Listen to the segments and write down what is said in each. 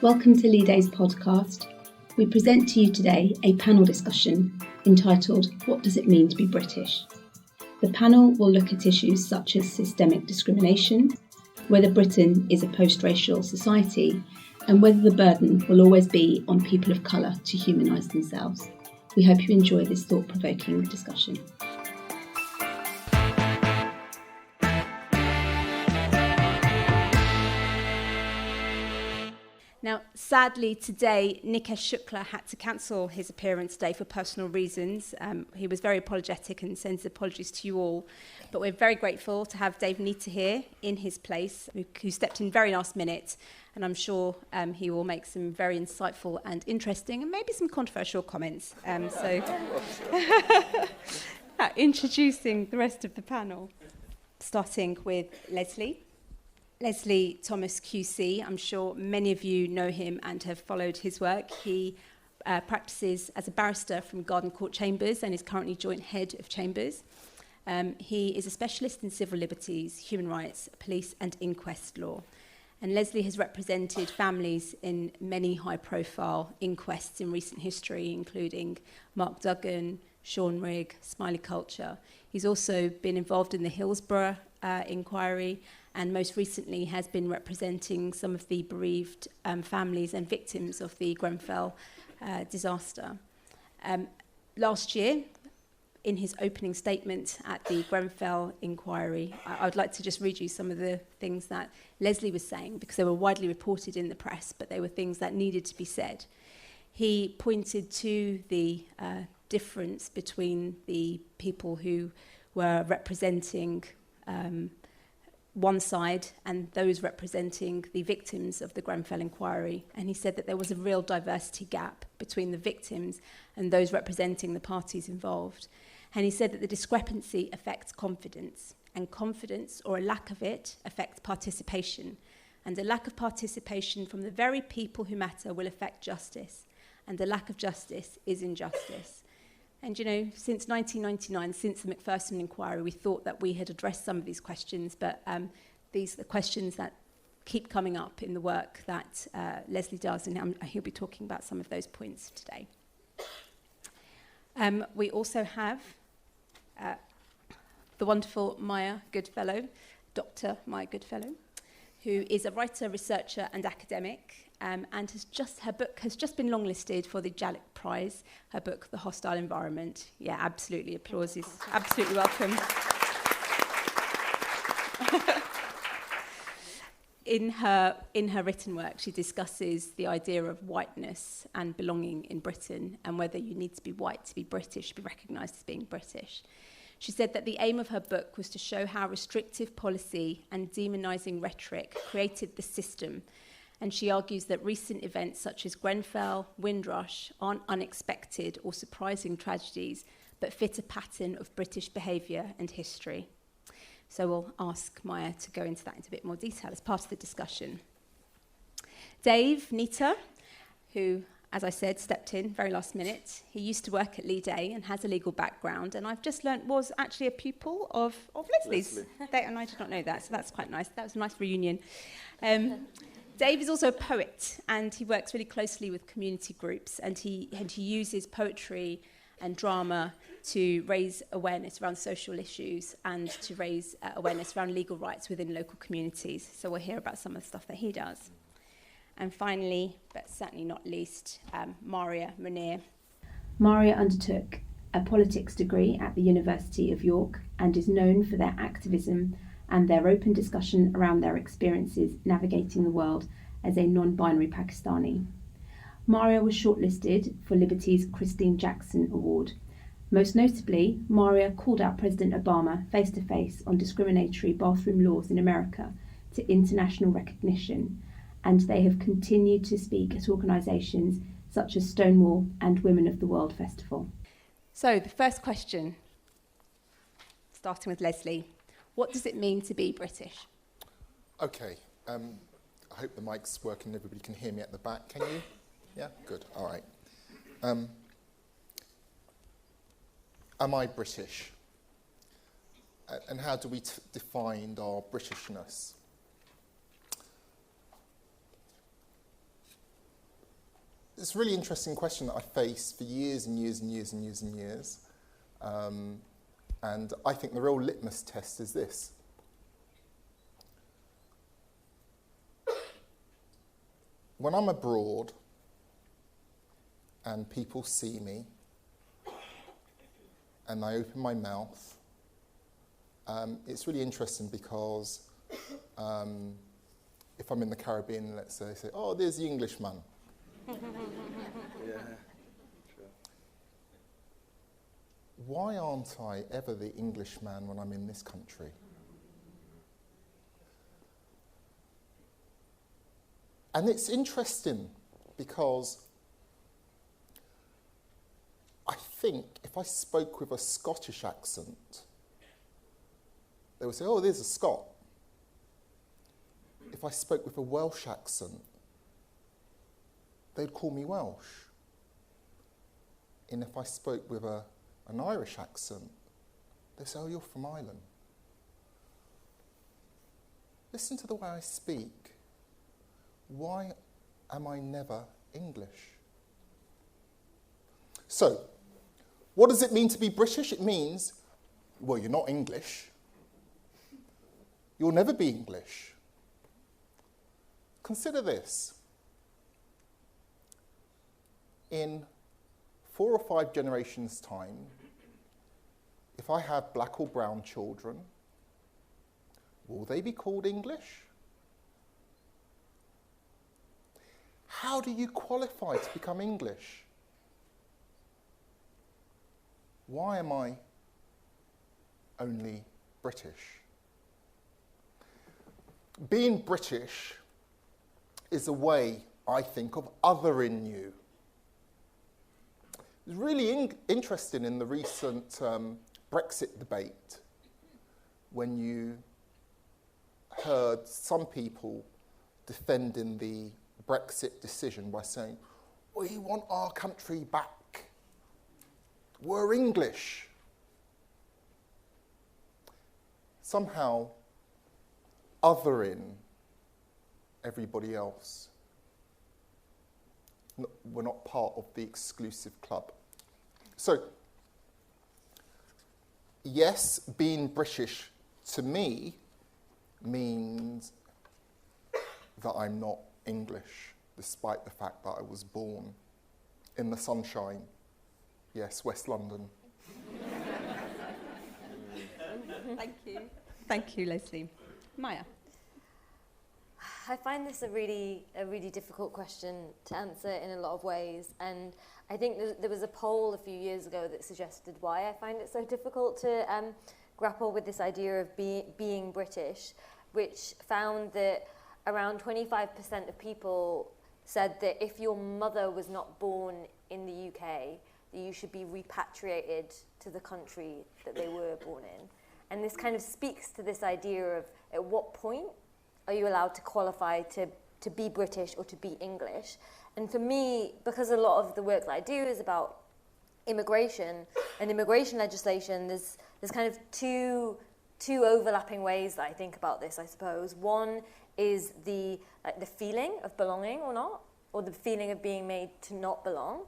Welcome to Liday's podcast. We present to you today a panel discussion entitled What Does It Mean to be British? The panel will look at issues such as systemic discrimination, whether Britain is a post-racial society, and whether the burden will always be on people of colour to humanise themselves. We hope you enjoy this thought-provoking discussion. Now, sadly, today, Nikesh Shukla had to cancel his appearance today for personal reasons. He was very apologetic and sends apologies to you all. But we're very grateful to have Dave Nita here in his place, who stepped in very last minute. And I'm sure he will make some very insightful and interesting and maybe some controversial comments. Introducing the rest of the panel, starting with Leslie. Leslie Thomas QC, I'm sure many of you know him and have followed his work. He practices as a barrister from Garden Court Chambers and is currently joint head of Chambers. He is a specialist in civil liberties, human rights, police and inquest law. And Leslie has represented families in many high-profile inquests in recent history, including Mark Duggan, Sean Rigg, Smiley Culture. He's also been involved in the Hillsborough inquiry, and most recently has been representing some of the bereaved families and victims of the Grenfell disaster. Last year, in his opening statement at the Grenfell inquiry, I would like to just read you some of the things that Leslie was saying, because they were widely reported in the press, but they were things that needed to be said. He pointed to the difference between the people who were representing one side and those representing the victims of the Grenfell inquiry. And he said that there was a real diversity gap between the victims and those representing the parties involved. And he said that the discrepancy affects confidence, and confidence, or a lack of it, affects participation. And a lack of participation from the very people who matter will affect justice. And the lack of justice is injustice. And, you know, since 1999, since the Macpherson inquiry, we thought that we had addressed some of these questions, but these are the questions that keep coming up in the work that Leslie does, and he'll be talking about some of those points today. We also have the wonderful Maya Goodfellow, Dr. Maya Goodfellow, who is a writer, researcher, and academic. And her book has just been longlisted for the Jalek Prize. Her book, The Hostile Environment. Yeah, absolutely. Applause is absolutely welcome. In her written work, she discusses the idea of whiteness and belonging in Britain, and whether you need to be white to be British, to be recognised as being British. She said that the aim of her book was to show how restrictive policy and demonising rhetoric created the system. And she argues that recent events such as Grenfell, Windrush aren't unexpected or surprising tragedies, but fit a pattern of British behaviour and history. So we'll ask Maya to go into that in a bit more detail as part of the discussion. Dave Nita, who, as I said, stepped in very last minute. He used to work at Liday and has a legal background, and I've just learnt was actually a pupil of Leslie's. And I did not know that, so that's quite nice. That was a nice reunion. Dave is also a poet, and he works really closely with community groups, and he uses poetry and drama to raise awareness around social issues and to raise awareness around legal rights within local communities. So we'll hear about some of the stuff that he does. And finally, but certainly not least, Maria Munir. Maria undertook a politics degree at the University of York and is known for their activism and their open discussion around their experiences navigating the world as a non-binary Pakistani. Maria was shortlisted for Liberty's Christine Jackson Award. Most notably, Maria called out President Obama face-to-face on discriminatory bathroom laws in America to international recognition, and they have continued to speak at organisations such as Stonewall and Women of the World Festival. So the first question, starting with Leslie. What does it mean to be British? Okay, I hope the mic's working, everybody can hear me at the back, can you? Yeah, good, all right. Am I British? And how do we define our Britishness? it's a really interesting question that I faced for years and years and years and years and years. And I think the real litmus test is this. When I'm abroad and people see me and I open my mouth, it's really interesting because if I'm in the Caribbean, let's say, oh, there's the Englishman. Yeah, sure. Why aren't I ever the Englishman when I'm in this country? And it's interesting because I think if I spoke with a Scottish accent, they would say, oh, there's a Scot. If I spoke with a Welsh accent, they'd call me Welsh. And if I spoke with an Irish accent, they'd say, oh, you're from Ireland. Listen to the way I speak. Why am I never English? So, what does it mean to be British? It means, well, you're not English. You'll never be English. Consider this. In 4 or 5 generations' time, if I have black or brown children, will they be called English? How do you qualify to become English? Why am I only British? Being British is a way, I think, of othering you. It's really interesting in the recent Brexit debate when you heard some people defending the Brexit decision by saying, we want our country back. We're English. Somehow othering everybody else. We're not part of the exclusive club. So, yes, being British to me means that I'm not English, despite the fact that I was born in the sunshine. Yes, West London. Thank you. Thank you, Leslie. Maya. I find this a really difficult question to answer in a lot of ways, and I think there was a poll a few years ago that suggested why I find it so difficult to grapple with this idea of being British, which found that around 25% of people said that if your mother was not born in the UK, that you should be repatriated to the country that they were born in. And this kind of speaks to this idea of at what point are you allowed to qualify to be British or to be English? And for me, because a lot of the work that I do is about immigration and immigration legislation, there's kind of two overlapping ways that I think about this, I suppose. One is the feeling of belonging or not, or the feeling of being made to not belong.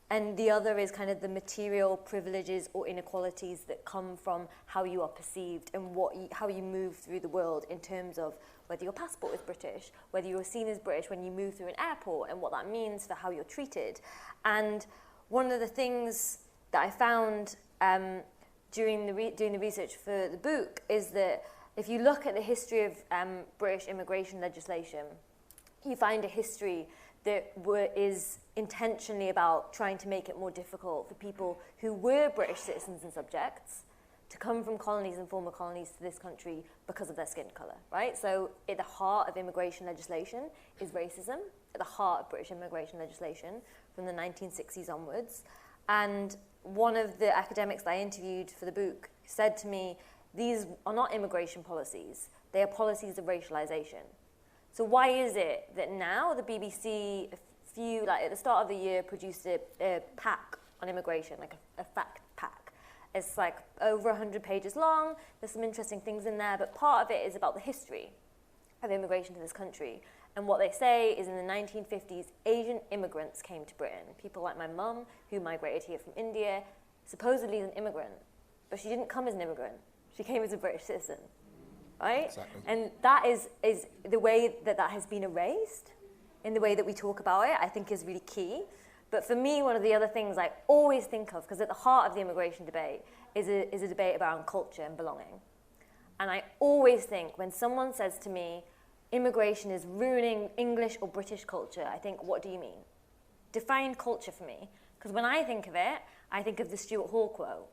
And the other is kind of the material privileges or inequalities that come from how you are perceived and how you move through the world in terms of whether your passport is British, whether you're seen as British when you move through an airport, and what that means for how you're treated. And one of the things that I found doing the research for the book is that if you look at the history of British immigration legislation, you find a history that is intentionally about trying to make it more difficult for people who were British citizens and subjects to come from colonies and former colonies to this country because of their skin colour, right? So at the heart of immigration legislation is racism, at the heart of British immigration legislation from the 1960s onwards. And one of the academics that I interviewed for the book said to me, these are not immigration policies, they are policies of racialisation. So why is it that now the BBC, at the start of the year, produced a pack on immigration, like a fact pack. It's like over 100 pages long, there's some interesting things in there, but part of it is about the history of immigration to this country. And what they say is in the 1950s, Asian immigrants came to Britain. People like my mum, who migrated here from India, supposedly as an immigrant. But she didn't come as an immigrant. She came as a British citizen, right? Exactly. And that is the way that has been erased in the way that we talk about it, I think is really key. But for me, one of the other things I always think of, because at the heart of the immigration debate is a debate around culture and belonging. And I always think when someone says to me, immigration is ruining English or British culture, I think, what do you mean? Define culture for me. Because when I think of it, I think of the Stuart Hall quote,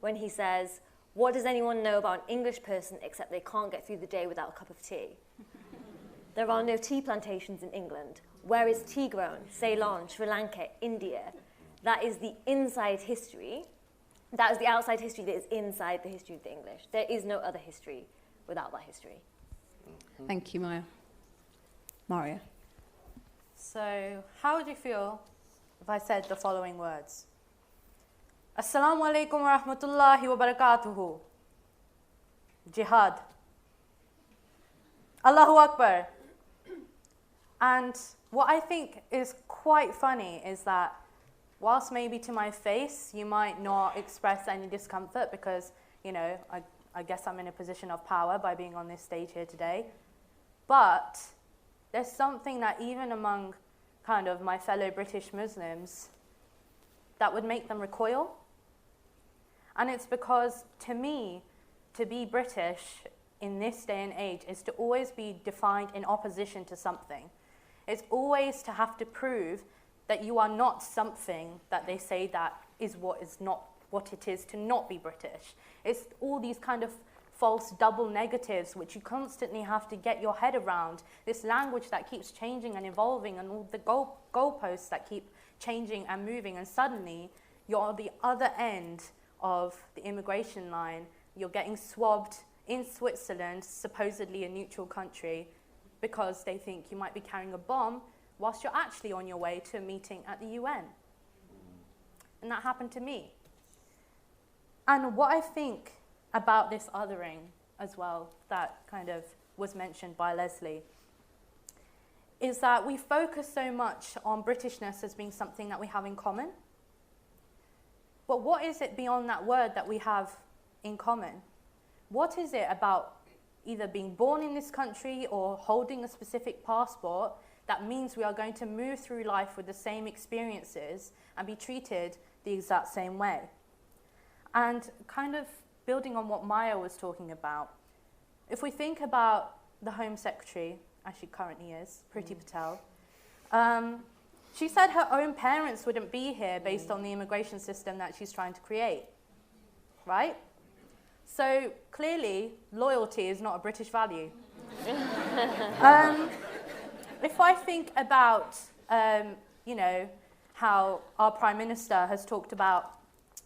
when he says, what does anyone know about an English person except they can't get through the day without a cup of tea? There are no tea plantations in England. Where is tea grown? Ceylon, Sri Lanka, India. That is the inside history. That is the outside history that is inside the history of the English. There is no other history without that history. Thank you, Maya. Maria. So, how would you feel if I said the following words? Assalamu alaikum wa rahmatullahi wa barakatuhu. Jihad. Allahu Akbar. And what I think is quite funny is that whilst maybe to my face you might not express any discomfort because, you know, I guess I'm in a position of power by being on this stage here today, but there's something that even among kind of my fellow British Muslims that would make them recoil. And it's because, to me, to be British in this day and age is to always be defined in opposition to something. It's always to have to prove that you are not something that they say that is not what it is to not be British. It's all these kind of false double negatives which you constantly have to get your head around. This language that keeps changing and evolving, and all the goalposts that keep changing and moving, and suddenly you're on the other end of the immigration line. You're getting swabbed in Switzerland, supposedly a neutral country, because they think you might be carrying a bomb whilst you're actually on your way to a meeting at the UN. And that happened to me. And what I think about this othering as well, that kind of was mentioned by Leslie, is that we focus so much on Britishness as being something that we have in common. But what is it beyond that word that we have in common? What is it about either being born in this country or holding a specific passport that means we are going to move through life with the same experiences and be treated the exact same way? And kind of building on what Maya was talking about, if we think about the Home Secretary, as she currently is, Priti Patel, she said her own parents wouldn't be here based on the immigration system that she's trying to create, right? So clearly, loyalty is not a British value. If I think about, you know, how our Prime Minister has talked about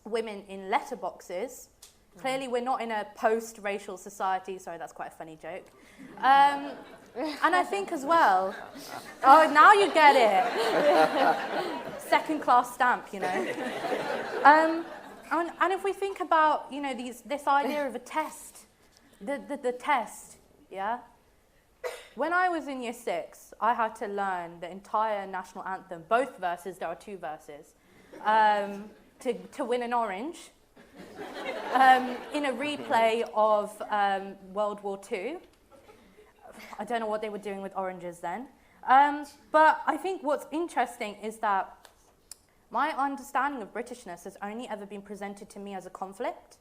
women in letterboxes, clearly we're not in a post-racial society. Sorry, that's quite a funny joke. And I think as well, oh, now you get it. Second-class stamp, you know. And if we think about, you know, this idea of a test, the test, yeah? When I was in year 6, I had to learn the entire national anthem, both verses, there are 2 verses, to win an orange, in a replay of World War II. I don't know what they were doing with oranges then. But I think what's interesting is that my understanding of Britishness has only ever been presented to me as a conflict.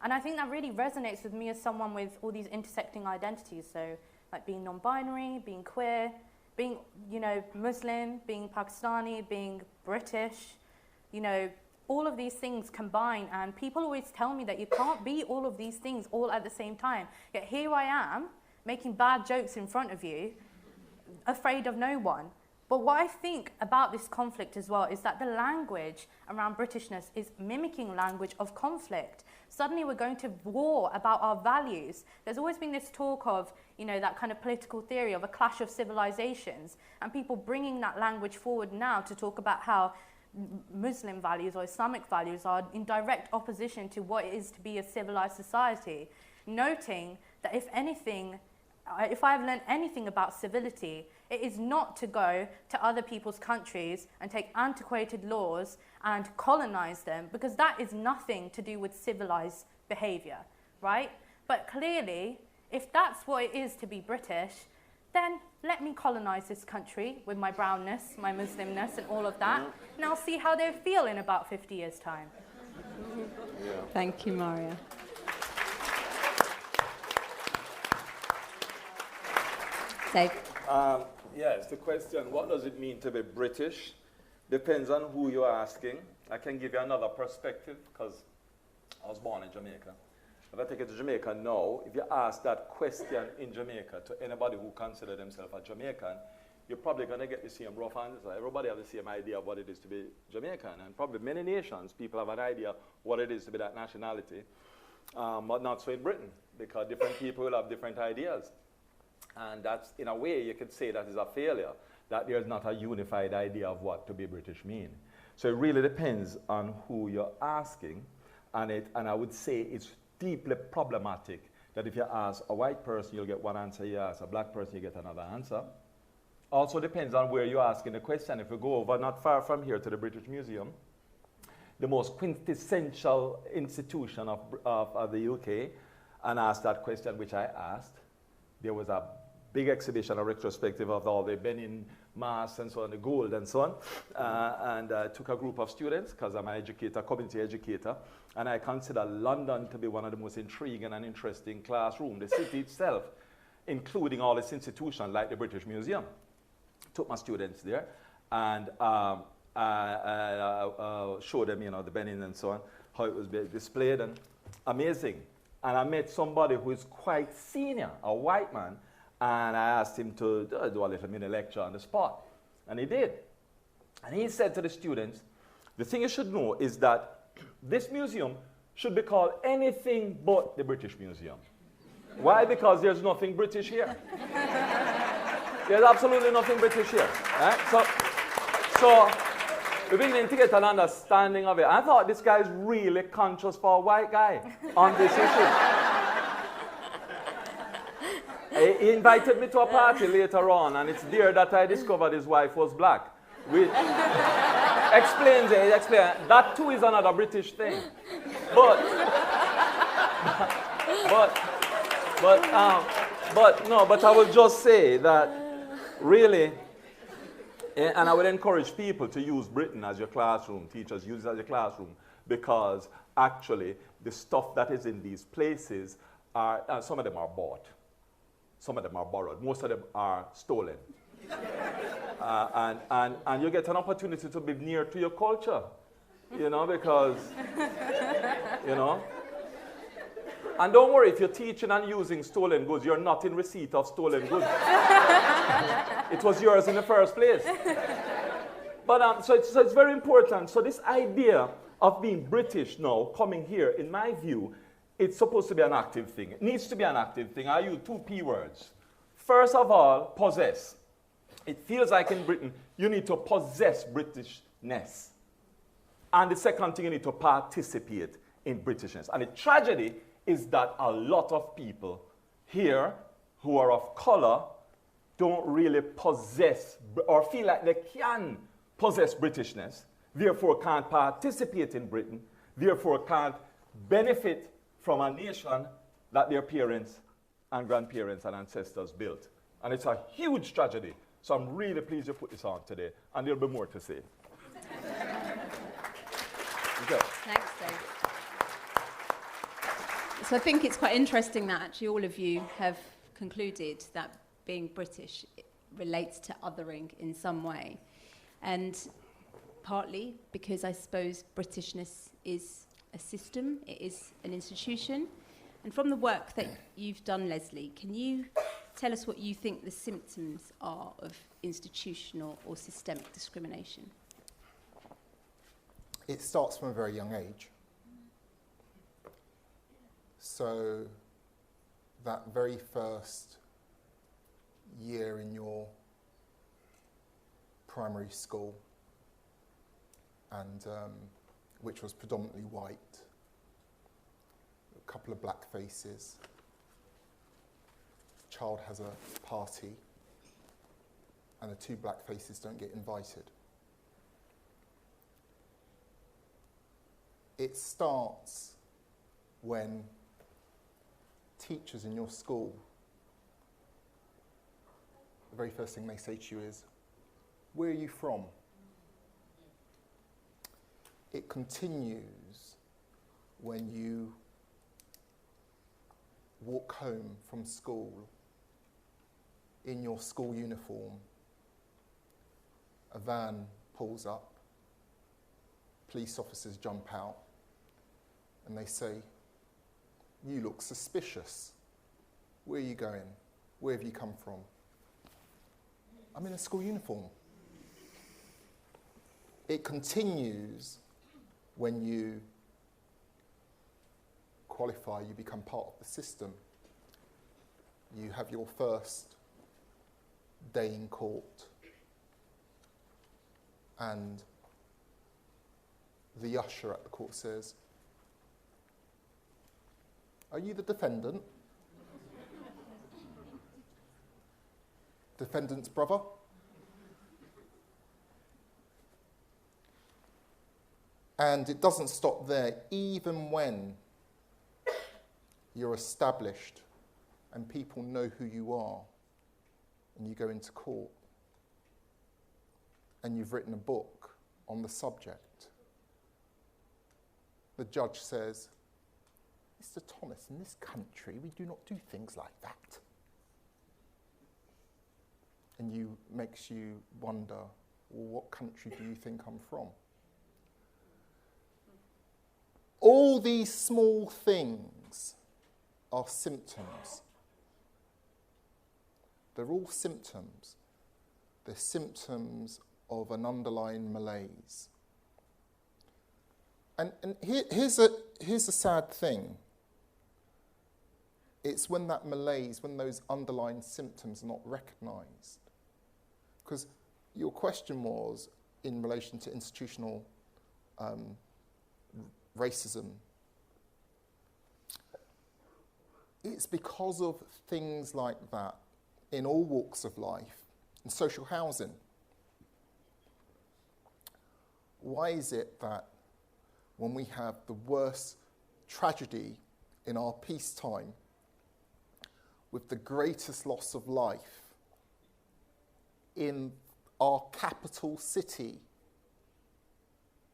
And I think that really resonates with me as someone with all these intersecting identities. So like being non-binary, being queer, being, you know, Muslim, being Pakistani, being British, you know, all of these things combine. And people always tell me that you can't be all of these things all at the same time. Yet here I am, making bad jokes in front of you, afraid of no one. But what I think about this conflict as well is that the language around Britishness is mimicking language of conflict. Suddenly we're going to war about our values. There's always been this talk of, you know, that kind of political theory of a clash of civilizations, and people bringing that language forward now to talk about how Muslim values or Islamic values are in direct opposition to what it is to be a civilized society, noting that if anything, if I've learned anything about civility, it is not to go to other people's countries and take antiquated laws and colonize them, because that is nothing to do with civilized behavior, right? But clearly, if that's what it is to be British, then let me colonize this country with my brownness, my Muslimness, and all of that, and I'll see how they feel in about 50 years' time. Thank you, Maria. Dave. Yes, the question, what does it mean to be British? Depends on who you're asking. I can give you another perspective, because I was born in Jamaica. If I take it to Jamaica now, if you ask that question in Jamaica to anybody who considers themselves a Jamaican, you're probably going to get the same rough answer. Everybody has the same idea of what it is to be Jamaican. And probably many nations, people have an idea what it is to be that nationality, but not so in Britain, because different people will have different ideas. And that's, in a way, you could say that is a failure, that there's not a unified idea of what to be British mean. So it really depends on who you're asking, and I would say it's deeply problematic that if you ask a white person, you'll get one answer, you ask a black person, you get another answer. Also depends on where you're asking the question. If you go over not far from here to the British Museum, the most quintessential institution of the UK, and ask that question, which I asked, there was a big exhibition, a retrospective of all the Benin masks and so on, the gold and so on. And I took a group of students, because I'm an educator, community educator, and I consider London to be one of the most intriguing and interesting classrooms. The city itself, including all its institutions like the British Museum. Took my students there and showed them, the Benin and so on, how it was displayed, and amazing. And I met somebody who is quite senior, a white man, and I asked him to do a little mini lecture on the spot. And he did. And he said to the students, the thing you should know is that this museum should be called anything but the British Museum. Why? Because there's nothing British here. There's absolutely nothing British here. Right? So we're beginning to get an understanding of it. I thought this guy is really conscious for a white guy on this issue. He invited me to a party later on, and it's there that I discovered his wife was black. Which explains it. That too is another British thing. But I will just say that really, and I would encourage people to use Britain as your classroom, teachers use it as your classroom, because actually the stuff that is in these places are, some of them are bought, some of them are borrowed, most of them are stolen. And you get an opportunity to be near to your culture, because, And don't worry, if you're teaching and using stolen goods, you're not in receipt of stolen goods. It was yours in the first place. But so it's very important. So this idea of being British now, coming here, in my view, it's supposed to be an active thing. It needs to be an active thing. I use two P words. First of all, possess. It feels like in Britain, you need to possess Britishness. And the second thing, you need to participate in Britishness. And the tragedy is that a lot of people here who are of color don't really possess or feel like they can possess Britishness, therefore can't participate in Britain, therefore can't benefit from a nation that their parents and grandparents and ancestors built. And it's a huge tragedy. So I'm really pleased you put this on today, and there'll be more to say. Okay. Thanks, Dave. So I think it's quite interesting that actually all of you have concluded that being British relates to othering in some way. And partly because I suppose Britishness is a system, it is an institution. And from the work that you've done, Leslie, can you tell us what you think the symptoms are of institutional or systemic discrimination? It starts from a very young age. So that very first year in your primary school, and which was predominantly white, a couple of black faces, child has a party and the two black faces don't get invited. It starts when teachers in your school, the very first thing they say to you is, "Where are you from?" It continues when you walk home from school in your school uniform. A van pulls up, police officers jump out, and they say, "You look suspicious. Where are you going? Where have you come from?" "I'm in a school uniform." It continues when you qualify, you become part of the system. You have your first day in court, and the usher at the court says, "Are you the defendant?" "Defendant's brother?" And it doesn't stop there. Even when you're established and people know who you are, and you go into court, and you've written a book on the subject, the judge says, "Mr. Thomas, in this country, we do not do things like that." And makes you wonder, well, what country do you think I'm from? All these small things are symptoms. They're all symptoms. They're symptoms of an underlying malaise. And here's a sad thing. It's when that malaise, when those underlying symptoms are not recognised. Because your question was in relation to institutional racism. It's because of things like that in all walks of life, in social housing. Why is it that when we have the worst tragedy in our peacetime, with the greatest loss of life in our capital city,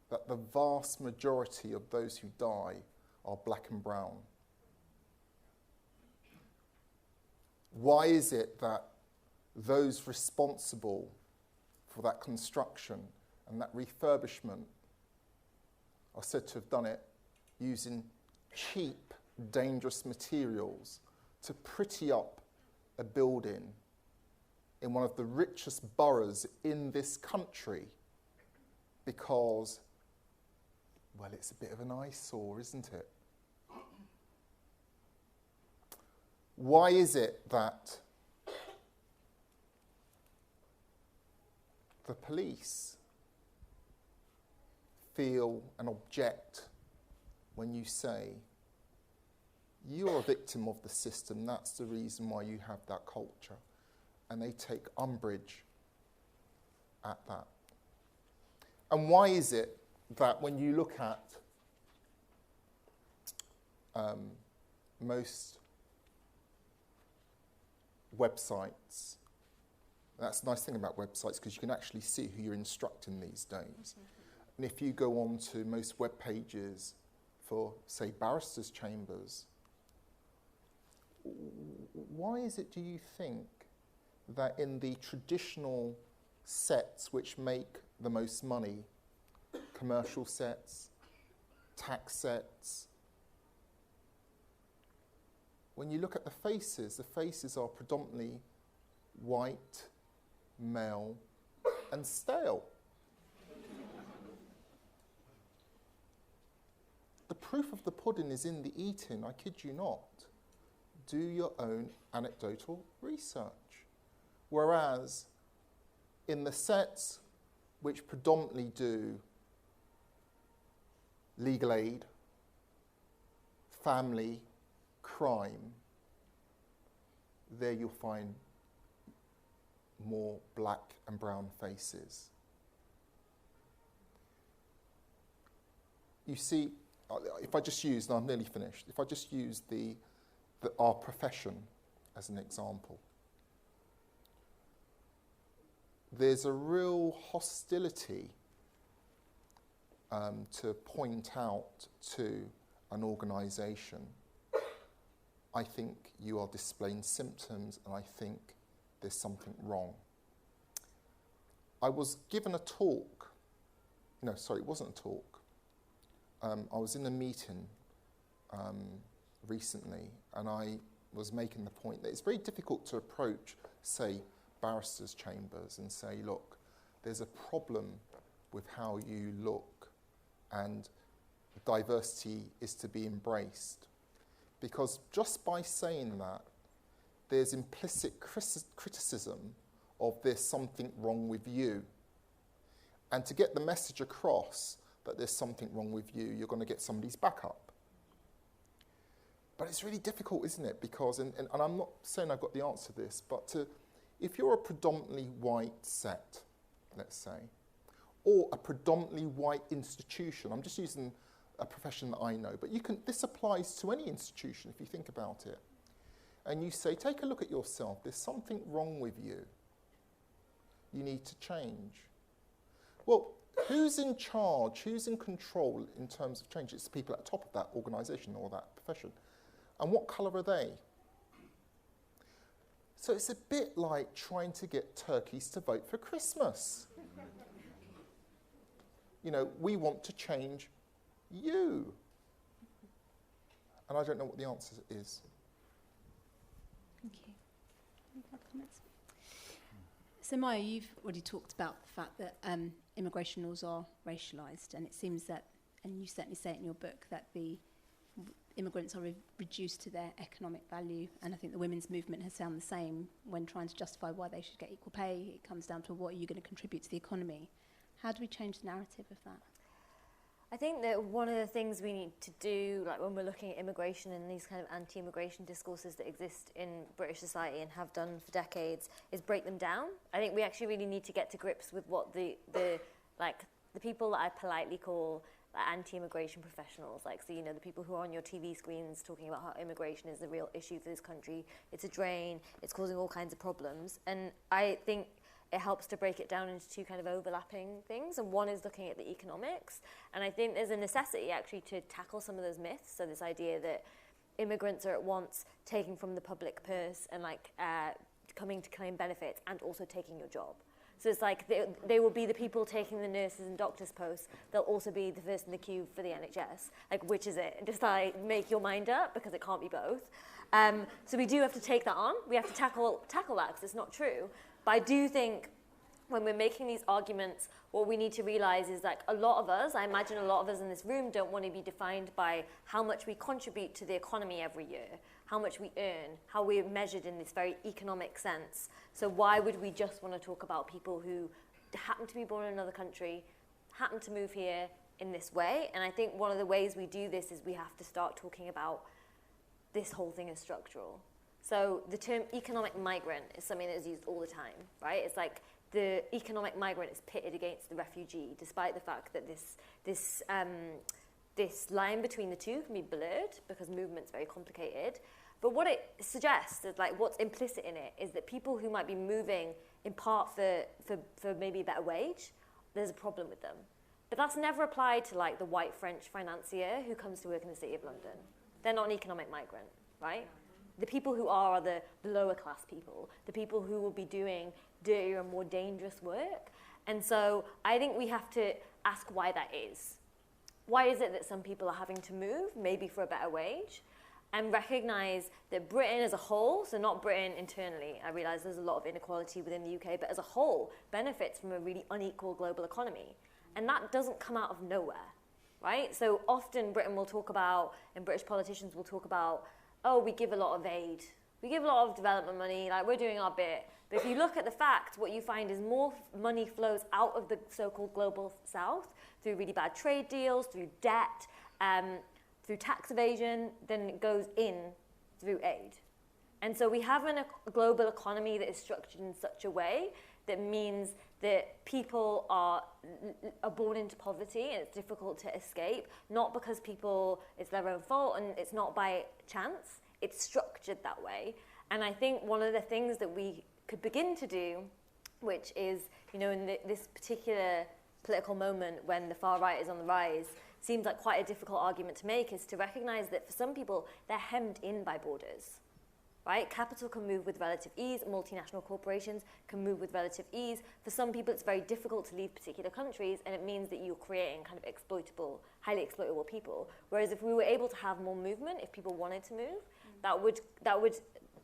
that the vast majority of those who die are black and brown? Why is it that those responsible for that construction and that refurbishment are said to have done it using cheap, dangerous materials to pretty up a building in one of the richest boroughs in this country because, well, it's a bit of an eyesore, isn't it? Why is it that the police feel and object when you say, "You're a victim of the system, that's the reason why you have that culture," and they take umbrage at that? And why is it that when you look at most websites, that's the nice thing about websites, because you can actually see who you're instructing these days. And if you go on to most web pages for, say, barristers' chambers, why is it, do you think, that in the traditional sets which make the most money, commercial sets, tax sets, when you look at the faces are predominantly white, male, and stale? The proof of the pudding is in the eating, I kid you not. Do your own anecdotal research. Whereas in the sets which predominantly do legal aid, family, crime, there you'll find more black and brown faces. You see, if I just use, and I'm nearly finished, if I just use our profession as an example, there's a real hostility to point out to an organisation, I think you are displaying symptoms and I think there's something wrong. I was given a talk, no, sorry, it wasn't a talk. I was in a meeting recently and I was making the point that it's very difficult to approach, say, barristers' chambers and say, look, there's a problem with how you look and diversity is to be embraced. Because just by saying that, there's implicit criticism of there's something wrong with you. And to get the message across that there's something wrong with you, you're going to get somebody's back up. But it's really difficult, isn't it? Because, and I'm not saying I've got the answer to this, but if you're a predominantly white set, let's say, or a predominantly white institution, I'm just using a profession that I know, but this applies to any institution if you think about it. And you say, take a look at yourself, there's something wrong with you. You need to change. Well, who's in charge, who's in control in terms of change? It's the people at the top of that organisation or that profession. And what colour are they? So it's a bit like trying to get turkeys to vote for Christmas. You know, we want to change you. And I don't know what the answer is. Thank you. Any other comments? So Maya, you've already talked about the fact that immigration laws are racialised, and it seems that, and you certainly say it in your book, that the immigrants are reduced to their economic value, and I think the women's movement has found the same when trying to justify why they should get equal pay. It comes down to what are you going to contribute to the economy. How do we change the narrative of that? I think that one of the things we need to do, like when we're looking at immigration and these kind of anti-immigration discourses that exist in British society and have done for decades, is break them down. I think we actually really need to get to grips with what the people that I politely call anti-immigration professionals, like, so, you know, the people who are on your TV screens talking about how immigration is the real issue for this country. It's a drain, it's causing all kinds of problems. And I think it helps to break it down into two kind of overlapping things. And one is looking at the economics. And I think there's a necessity actually to tackle some of those myths. So this idea that immigrants are at once taking from the public purse and coming to claim benefits and also taking your job. So it's like they will be the people taking the nurses and doctors' posts. They'll also be the first in the queue for the NHS. Like, which is it? Just make your mind up, because it can't be both. So we do have to take that on. We have to tackle that, because it's not true. But I do think when we're making these arguments, what we need to realise is, like, a lot of us, I imagine a lot of us in this room, don't want to be defined by how much we contribute to the economy every year, how much we earn, how we're measured in this very economic sense. So why would we just want to talk about people who happen to be born in another country, happen to move here in this way? And I think one of the ways we do this is we have to start talking about this whole thing as structural. So the term economic migrant is something that is used all the time, right? It's like the economic migrant is pitted against the refugee, despite the fact that this line between the two can be blurred because movement's very complicated. But what it suggests is, like, what's implicit in it is that people who might be moving in part for maybe a better wage, there's a problem with them. But that's never applied to, like, the white French financier who comes to work in the City of London. They're not an economic migrant, right? The people who are the lower class people, the people who will be doing dirtier and more dangerous work. And so I think we have to ask why that is. Why is it that some people are having to move, maybe for a better wage, and recognise that Britain as a whole, so not Britain internally, I realise there's a lot of inequality within the UK, but as a whole benefits from a really unequal global economy. And that doesn't come out of nowhere, right? So often Britain will talk about, and British politicians will talk about, oh, we give a lot of aid, we give a lot of development money, like, we're doing our bit. But if you look at the facts, what you find is more money flows out of the so-called global south through really bad trade deals, through debt, through tax evasion, than it goes in through aid. And so we have a global economy that is structured in such a way that means that people are born into poverty and it's difficult to escape, not because it's their own fault and it's not by chance, it's structured that way. And I think one of the things that we could begin to do, which is, in this particular political moment when the far right is on the rise, seems like quite a difficult argument to make, is to recognize that for some people, they're hemmed in by borders. Right? Capital can move with relative ease, multinational corporations can move with relative ease. For some people, it's very difficult to leave particular countries, and it means that you're creating kind of highly exploitable people. Whereas if we were able to have more movement, if people wanted to move, that would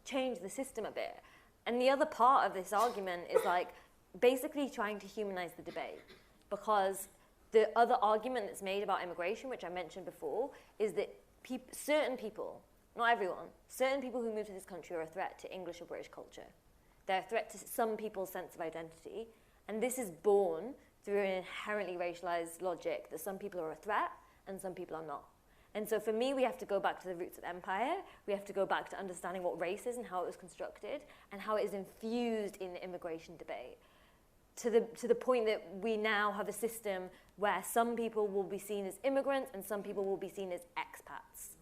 change the system a bit. And the other part of this argument is like basically trying to humanize the debate, because the other argument that's made about immigration, which I mentioned before, is that certain people, not everyone, certain people who move to this country are a threat to English or British culture. They're a threat to some people's sense of identity. And this is born through an inherently racialized logic that some people are a threat and some people are not. And so for me, we have to go back to the roots of empire. We have to go back to understanding what race is and how it was constructed and how it is infused in the immigration debate. To the point that we now have a system where some people will be seen as immigrants and some people will be seen as expats.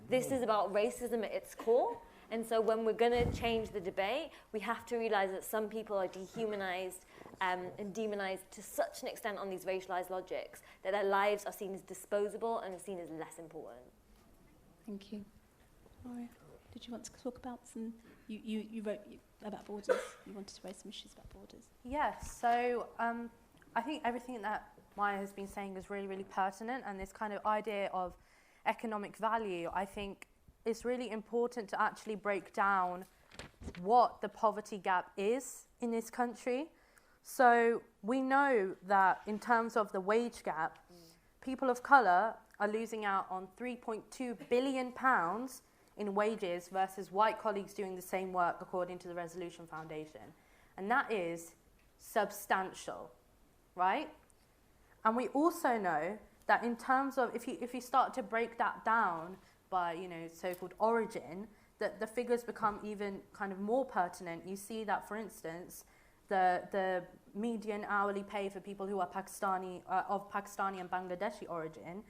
This is about racism at its core. And so when we're going to change the debate, we have to realize that some people are dehumanized and demonized to such an extent on these racialized logics that their lives are seen as disposable and are seen as less important. Thank you. Maria, did you want to talk about some... You wrote about borders. You wanted to raise some issues about borders. Yes, so I think everything that Maya has been saying is really, really pertinent, and this kind of idea of economic value, I think it's really important to actually break down what the poverty gap is in this country. So we know that in terms of the wage gap, people of colour are losing out on £3.2 billion in wages versus white colleagues doing the same work according to the Resolution Foundation. And that is substantial, right? And we also know that in terms of, if you start to break that down by, so-called origin, that the figures become even kind of more pertinent. You see that, for instance, the median hourly pay for people who are of Pakistani and Bangladeshi origin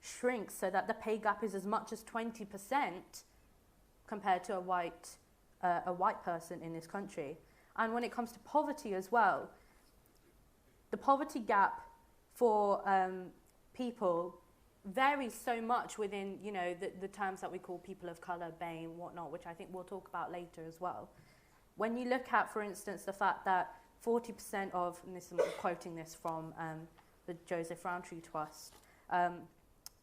shrinks so that the pay gap is as much as 20% compared to a white person in this country. And when it comes to poverty as well, the poverty gap for people varies so much within, the terms that we call people of colour, BAME, whatnot, which I think we'll talk about later as well. When you look at, for instance, the fact that 40% of, and I'm quoting this from the Joseph Rowntree Trust,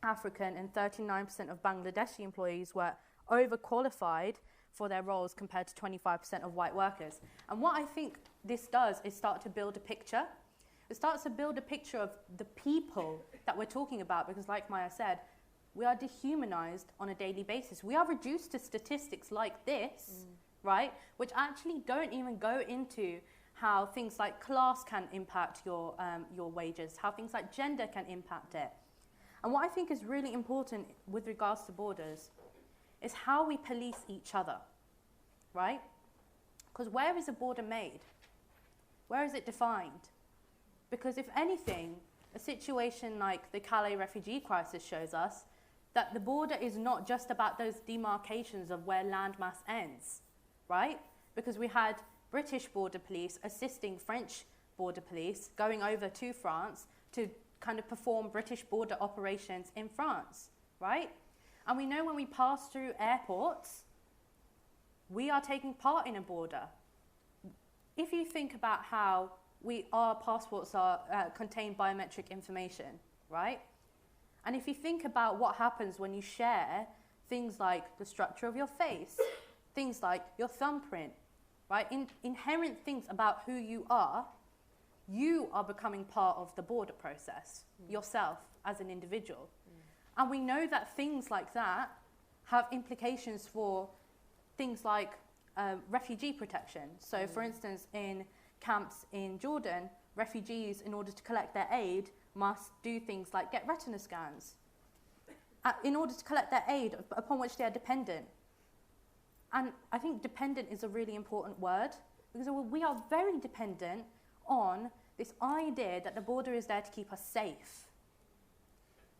African and 39% of Bangladeshi employees were overqualified for their roles compared to 25% of white workers. And what I think this does is start to build a picture. It starts to build a picture of the people that we're talking about, because like Maya said, we are dehumanized on a daily basis. We are reduced to statistics like this, right, which actually don't even go into how things like class can impact your wages, how things like gender can impact it. And what I think is really important with regards to borders is how we police each other, right? Because where is a border made? Where is it defined? Because if anything, a situation like the Calais refugee crisis shows us that the border is not just about those demarcations of where landmass ends, right? Because we had British border police assisting French border police going over to France to kind of perform British border operations in France, right? And we know when we pass through airports, we are taking part in a border. If you think about how our passports are contain biometric information, right? And if you think about what happens when you share things like the structure of your face, things like your thumbprint, right? Inherent things about who you are becoming part of the border process yourself as an individual. And we know that things like that have implications for things like refugee protection. So for instance, in camps in Jordan, refugees, in order to collect their aid, must do things like get retina scans in order to collect their aid upon which they are dependent. And I think dependent is a really important word, because we are very dependent on this idea that the border is there to keep us safe.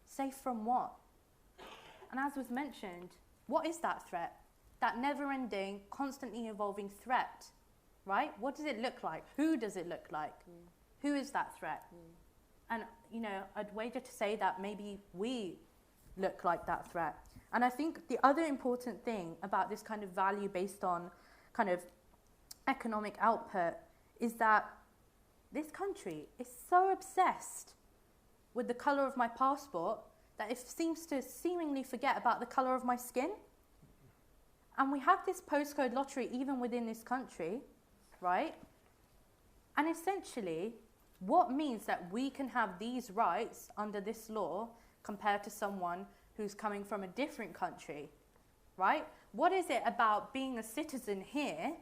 Safe from what? And as was mentioned, what is that threat? That never-ending, constantly evolving threat, right? What does it look like? Who does it look like? Who is that threat? And, you know, I'd wager to say that maybe we look like that threat. And I think the other important thing about this kind of value based on kind of economic output is that this country is so obsessed with the colour of my passport that it seems to seemingly forget about the colour of my skin. And we have this postcode lottery even within this country, right? And essentially, what means that we can have these rights under this law compared to someone who's coming from a different country, right? What is it about being a citizen here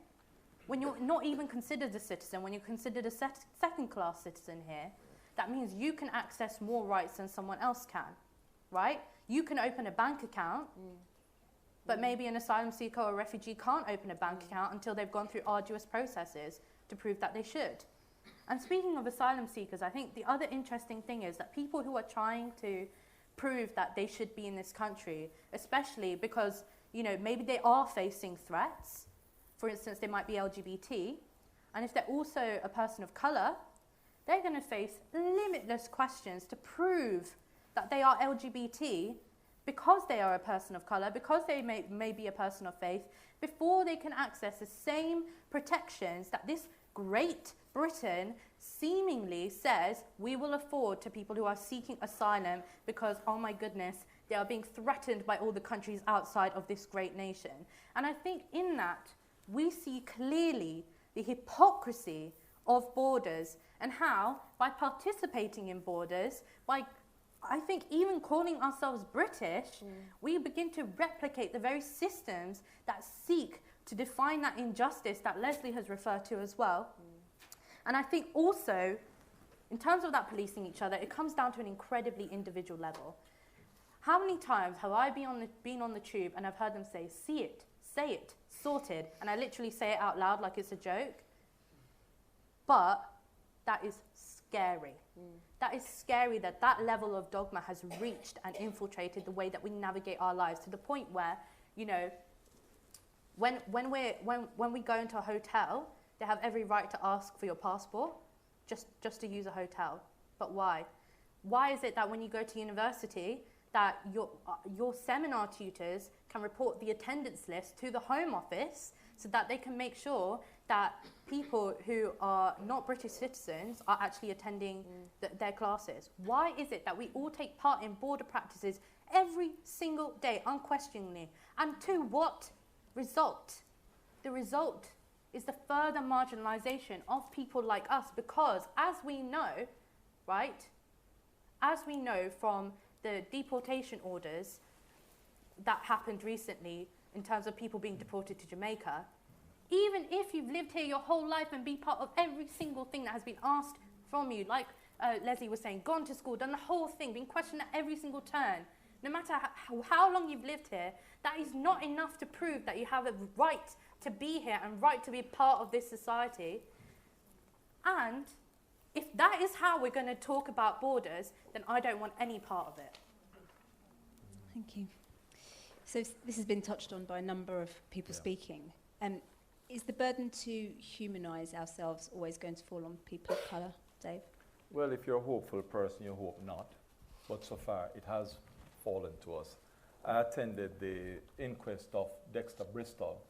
when you're not even considered a citizen, when you're considered a second-class citizen here, that means you can access more rights than someone else can, right? You can open a bank account, but maybe an asylum seeker or a refugee can't open a bank account until they've gone through arduous processes to prove that they should. And speaking of asylum seekers, I think the other interesting thing is that people who are trying to prove that they should be in this country, especially because, you know, maybe they are facing threats. For instance, they might be LGBT, and if they're also a person of colour, they're going to face limitless questions to prove that they are LGBT because they are a person of colour, because they may be a person of faith, before they can access the same protections that this great Britain seemingly says we will afford to people who are seeking asylum because, oh my goodness, they are being threatened by all the countries outside of this great nation. And I think in that, we see clearly the hypocrisy of borders and how, by participating in borders, by, I think, even calling ourselves British, we begin to replicate the very systems that seek to define that injustice that Leslie has referred to as well. And I think also, in terms of that policing each other, it comes down to an incredibly individual level. How many times have I been on the tube and I've heard them say, see it, say it, sorted, and I literally say it out loud like it's a joke? But that is scary. That is scary that that level of dogma has reached and infiltrated the way that we navigate our lives, to the point where, you know, when we go into a hotel, they have every right to ask for your passport just to use a hotel. But why? Why is it that when you go to university, that your seminar tutors can report the attendance list to the Home Office so that they can make sure that people who are not British citizens are actually attending their classes? Why is it that we all take part in border practices every single day, unquestioningly? And to what result? The result is the further marginalisation of people like us, because as we know, right, as we know from the deportation orders that happened recently in terms of people being deported to Jamaica, even if you've lived here your whole life and be part of every single thing that has been asked from you, like Leslie was saying, gone to school, done the whole thing, been questioned at every single turn, no matter how long you've lived here, that is not enough to prove that you have a right to be here and right to be part of this society. And if that is how we're going to talk about borders, then I don't want any part of it. Thank you. So this has been touched on by a number of people speaking. Is the burden to humanise ourselves always going to fall on people of colour, Dave? Well, if you're a hopeful person, you hope not. But so far, it has fallen to us. I attended the inquest of Dexter Bristol.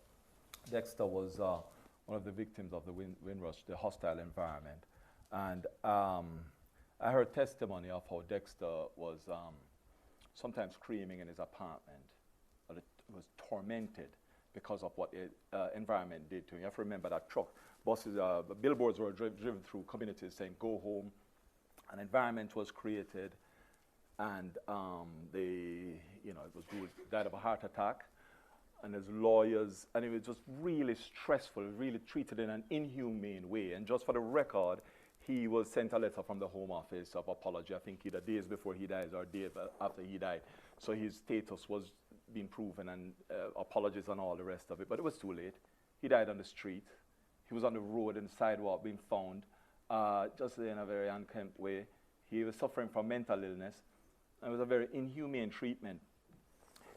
Dexter was one of the victims of the Windrush, the hostile environment. And I heard testimony of how Dexter was sometimes screaming in his apartment. He was tormented because of what the environment did to him. You have to remember that buses, billboards were driven through communities saying, go home. An environment was created, and it was died of a heart attack. And his lawyers, and it was just really stressful, really treated in an inhumane way. And just for the record, he was sent a letter from the Home Office of apology, I think either days before he died or days after he died. So his status was been proven, and apologies and all the rest of it, but it was too late. He died on the street. He was on the road and the sidewalk being found, just in a very unkempt way. He was suffering from mental illness, and it was a very inhumane treatment.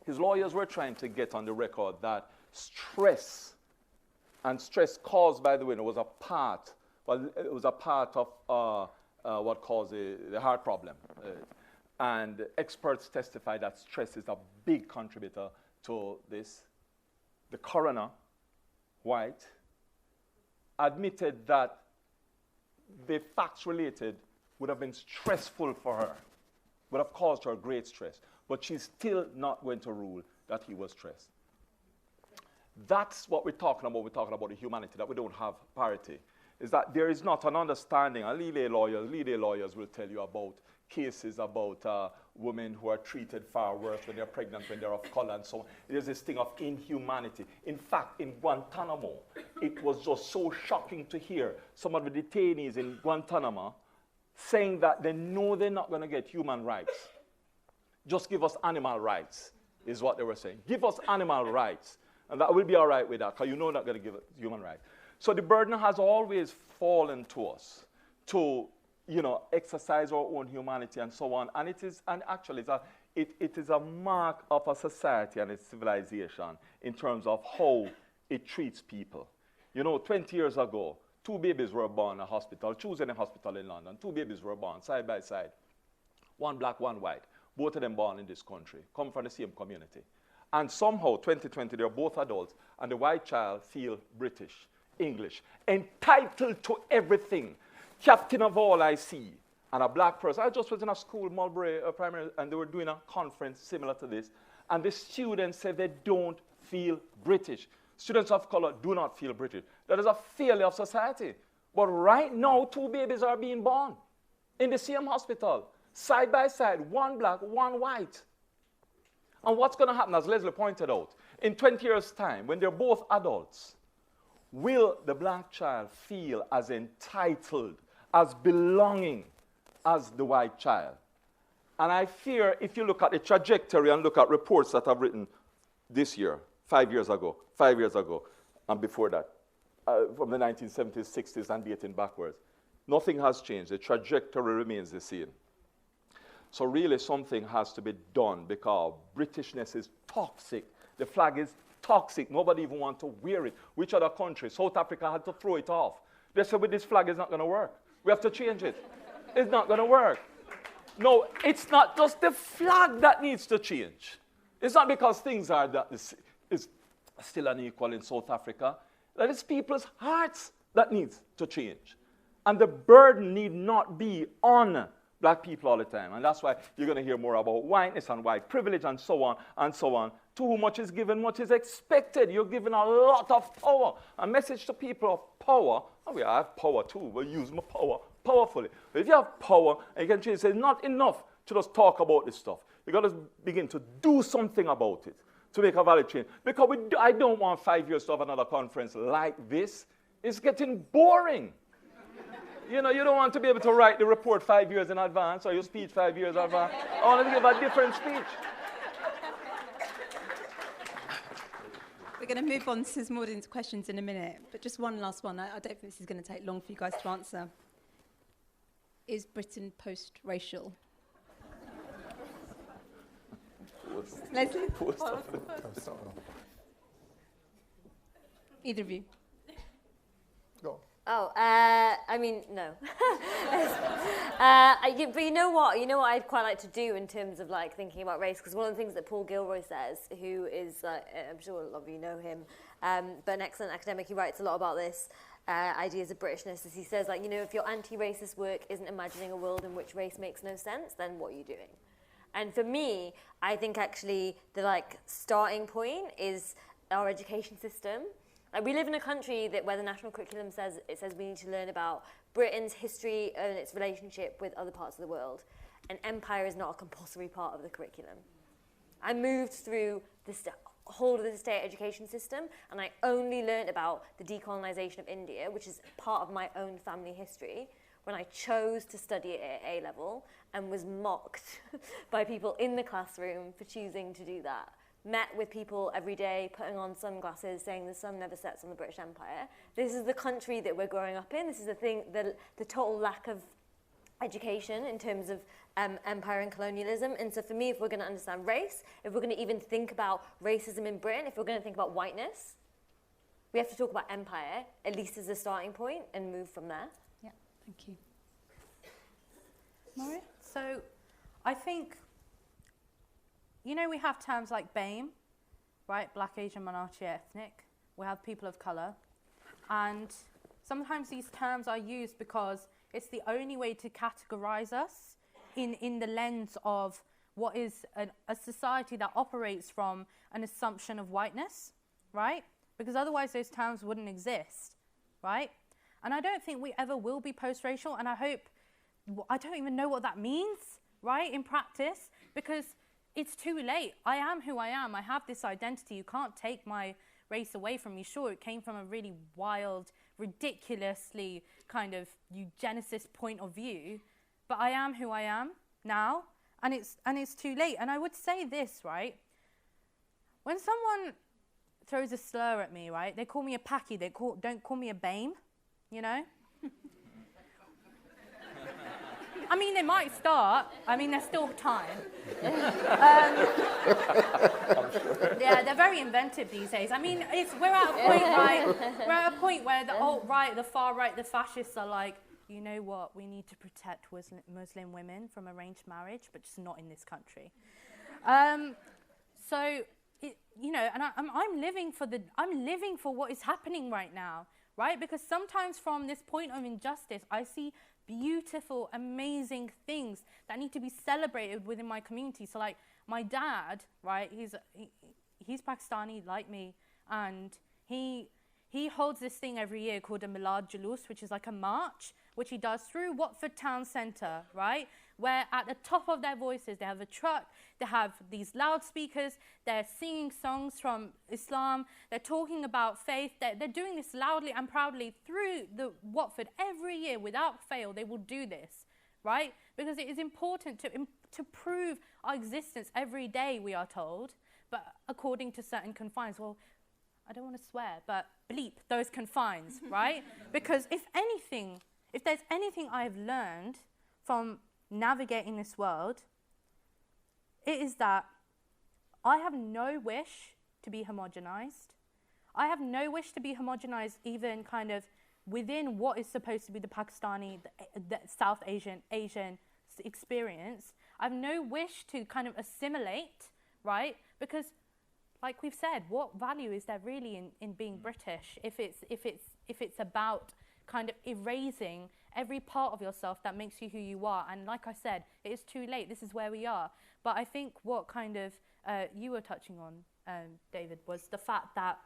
His lawyers were trying to get on the record that stress, and stress caused by the window, was a part, it was a part of what caused the heart problem. And experts testify that stress is a big contributor to this. The coroner, white, admitted that the facts related would have been stressful for her, would have caused her great stress, but she's still not going to rule that he was stressed. That's what we're talking about. We're talking about the humanity, that we don't have parity. Is that there is not an understanding, and legal lawyers will tell you about cases about women who are treated far worse when they're pregnant, when they're of color, and so on. There's this thing of inhumanity. In fact, in Guantanamo, it was just so shocking to hear some of the detainees in Guantanamo saying that they know they're not going to get human rights. Just give us animal rights, is what they were saying. Give us animal rights, and that will be all right with that, because you know you're not going to give us human rights. So the burden has always fallen to us to, exercise our own humanity and so on. And it is a mark of a society and its civilization in terms of how it treats people. 20 years ago, 2 babies were born in a hospital, choose any hospital in London. 2 babies were born side by side. 1 black, 1 white. Both of them born in this country, come from the same community. And somehow, 2020, they're both adults, and the white child feels British, English, entitled to everything. Captain of all I see, and a black person. I just was in a school, Mulberry Primary, and they were doing a conference similar to this, and the students said they don't feel British. Students of color do not feel British. That is a failure of society. But right now, 2 babies are being born in the same hospital, side by side, 1 black, 1 white. And what's going to happen, as Leslie pointed out, in 20 years' time, when they're both adults, will the black child feel as entitled, as belonging as the white child? And I fear, if you look at the trajectory and look at reports that I've written this year, 5 years ago, and before that, from the 1970s, 60s, and dating backwards, nothing has changed. The trajectory remains the same. So really something has to be done, because Britishness is toxic. The flag is toxic. Nobody even wants to wear it. Which other country? South Africa had to throw it off. They said, with this flag, it's not going to work. We have to change it. It's not going to work. No, it's not just the flag that needs to change. It's not because things are that is still unequal in South Africa. That is people's hearts that needs to change. And the burden need not be on black people all the time. And that's why you're going to hear more about whiteness and white privilege and so on and so on. To whom much is given, much is expected. You're given a lot of power. A message to people of power. Oh, yeah, I have power too. We'll use my power powerfully. But if you have power and you can change, it's not enough to just talk about this stuff. You've got to begin to do something about it to make a valid change. Because I don't want 5 years to have another conference like this. It's getting boring. You don't want to be able to write the report 5 years in advance or your speech 5 years in advance. I want to give a different speech. We're going to move on to some audience questions in a minute, but just one last one. I don't think this is going to take long for you guys to answer. Is Britain post-racial? Leslie? Either of you? Go. Oh, I mean, no. But you know what? I'd quite like to do in terms of like thinking about race, because one of the things that Paul Gilroy says, who is, I'm sure a lot of you know him, but an excellent academic, he writes a lot about this, ideas of Britishness, as he says, like, if your anti-racist work isn't imagining a world in which race makes no sense, then what are you doing? And for me, I think actually the starting point is our education system. Like, we live in a country where the national curriculum says we need to learn about Britain's history and its relationship with other parts of the world. And empire is not a compulsory part of the curriculum. I moved through the whole of the state education system, and I only learned about the decolonization of India, which is part of my own family history, when I chose to study it at A-level and was mocked by people in the classroom for choosing to do that. met with people every day putting on sunglasses saying the sun never sets on the British Empire. This is the country that we're growing up in. This is the total lack of education in terms of empire and colonialism. And so for me, if we're going to understand race, if we're going to even think about racism in Britain, if we're going to think about whiteness, we have to talk about empire, at least as a starting point, and move from there. Yeah, thank you. Maria? So I think, you know, we have terms like BAME, right? Black, Asian, minority, ethnic. We have people of colour. And sometimes these terms are used because it's the only way to categorise us in the lens of what is a society that operates from an assumption of whiteness, right? Because otherwise those terms wouldn't exist, right? And I don't think we ever will be post-racial, and I don't even know what that means, right, in practice, because it's too late. I am who I am. I have this identity. You can't take my race away from me. Sure, it came from a really wild, ridiculously kind of eugenicist point of view, but I am who I am now, and it's too late. And I would say this, right? When someone throws a slur at me, right, they call me a packy, don't call me a BAME, you know? I mean, they might start. I mean, there's still time. Yeah, they're very inventive these days. I mean, we're at a point, right? We're at a point where the alt-right, the far-right, the fascists are like, you know what? We need to protect Muslim women from arranged marriage, but just not in this country. So, you know, and I'm living for what is happening right now, right? Because sometimes from this point of injustice, I see beautiful, amazing things that need to be celebrated within my community. So like my dad, right, he's Pakistani like me, and he holds this thing every year called a Milad Jalous, which is like a march, which he does through Watford Town Centre, right, where at the top of their voices, they have a truck, they have these loudspeakers, they're singing songs from Islam, they're talking about faith, they're doing this loudly and proudly through the Watford every year without fail. They will do this, right, because it is important to prove our existence every day, we are told, but according to certain confines. Well, I don't want to swear, but bleep those confines, right? Because if there's anything I've learned from navigating this world, it is that I have no wish to be homogenized. I have no wish to be homogenized even kind of within what is supposed to be the Pakistani, the South Asian experience. I have no wish to kind of assimilate, right? Because like we've said, what value is there really in being British if it's about kind of erasing every part of yourself that makes you who you are? And like I said, it is too late. This is where we are. But I think what kind of you were touching on, David, was the fact that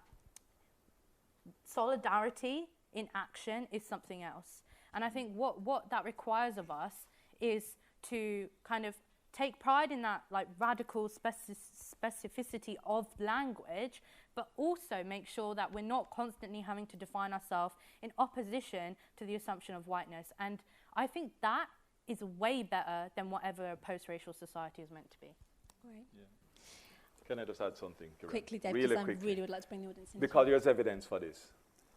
solidarity in action is something else. And I think what that requires of us is to kind of take pride in that like radical specificity of language, but also make sure that we're not constantly having to define ourselves in opposition to the assumption of whiteness. And I think that is way better than whatever a post-racial society is meant to be. Great. Yeah. Can I just add something, Kiran? Quickly, Dave, really because I quickly. really would like to bring the audience in. Because there's evidence for this.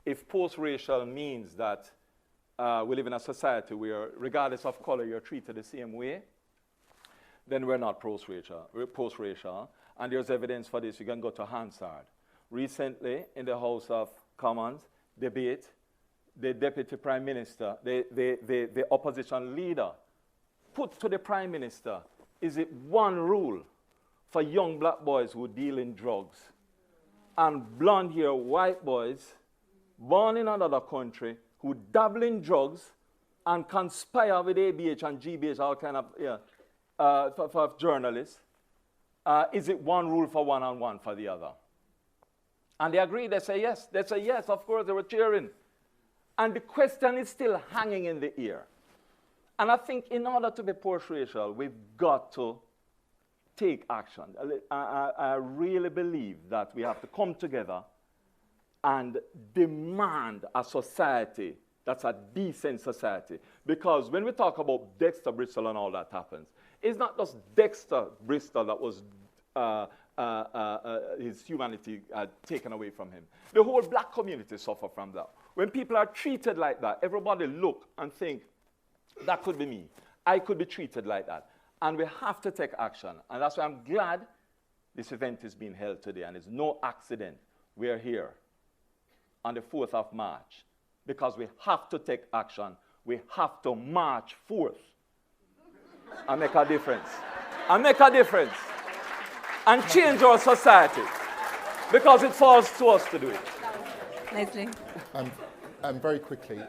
If post-racial means that we live in a society where, regardless of color, you're treated the same way, then we're not post-racial. We're post-racial. And there's evidence for this. You can go to Hansard. Recently, in the House of Commons debate, the Deputy Prime Minister, the opposition leader, put to the Prime Minister, is it one rule for young black boys who deal in drugs and blonde-haired white boys born in another country who dabble in drugs and conspire with ABH and GBH, all kind of, for journalists, is it one rule for one and one for the other? And they agree, they say yes. They say yes, of course, they were cheering. And the question is still hanging in the air. And I think in order to be post-racial, we've got to take action. I really believe that we have to come together and demand a society that's a decent society. Because when we talk about Dexter, Bristol, and all that happens, it's not just Dexter, Bristol that was his humanity taken away from him. The whole black community suffer from that. When people are treated like that, everybody look and think, that could be me. I could be treated like that. And we have to take action. And that's why I'm glad this event is being held today, and it's no accident. We are here on the 4th of March because we have to take action. We have to march forth and make a difference. And make a difference. And change our society. Because it falls to us to do it. Leslie. And very quickly,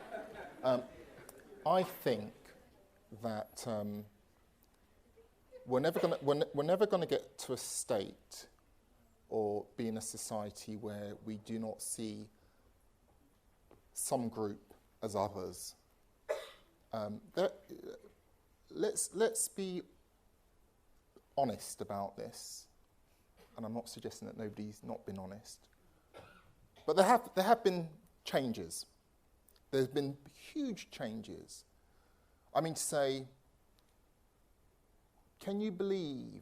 I think that we're never going to get to a state or be in a society where we do not see some group as others. Let's be honest about this, and I'm not suggesting that nobody's not been honest, but there have been changes. There's been huge changes. I mean, to say, can you believe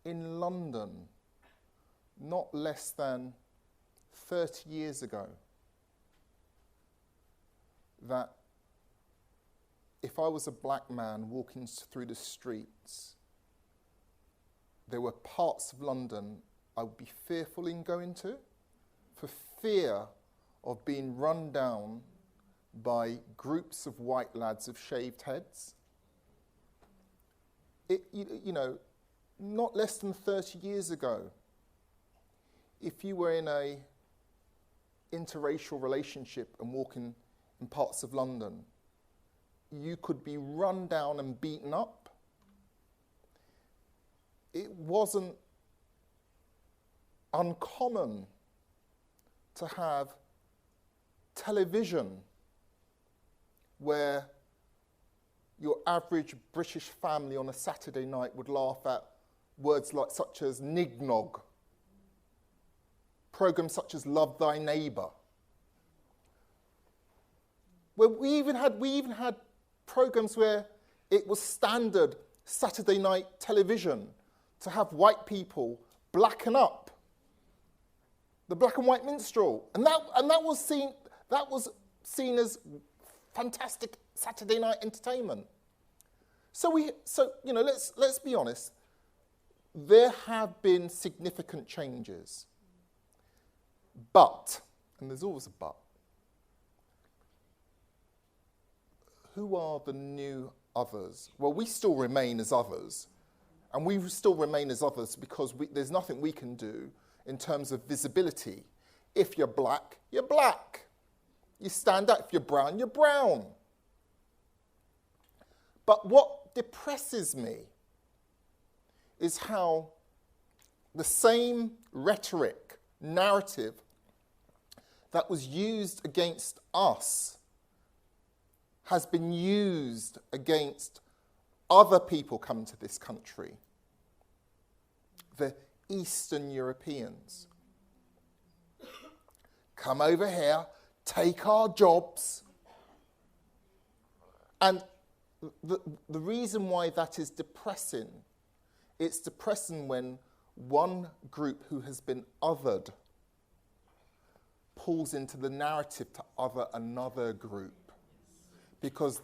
in London, not less than 30 years ago, that if I was a black man walking through the streets, there were parts of London I would be fearful in going to, for fear of being run down by groups of white lads with shaved heads. Not less than 30 years ago, if you were in a interracial relationship and walking in parts of London, you could be run down and beaten up. It wasn't uncommon to have television where your average British family on a Saturday night would laugh at words such as nignog, programs such as Love Thy Neighbour. Where we even had programs where it was standard Saturday night television to have white people blacken up, the black and white minstrel, and that was seen as fantastic Saturday night entertainment. So let's be honest. There have been significant changes, but, and there's always a but, who are the new others? Well, we still remain as others, and we still remain as others because there's nothing we can do in terms of visibility. If you're black, you're black. You stand out. If you're brown, you're brown. But what depresses me is how the same rhetoric, narrative that was used against us has been used against other people coming to this country, the Eastern Europeans. Come over here, take our jobs. And the reason why that is depressing, it's depressing when one group who has been othered pulls into the narrative to other another group. Because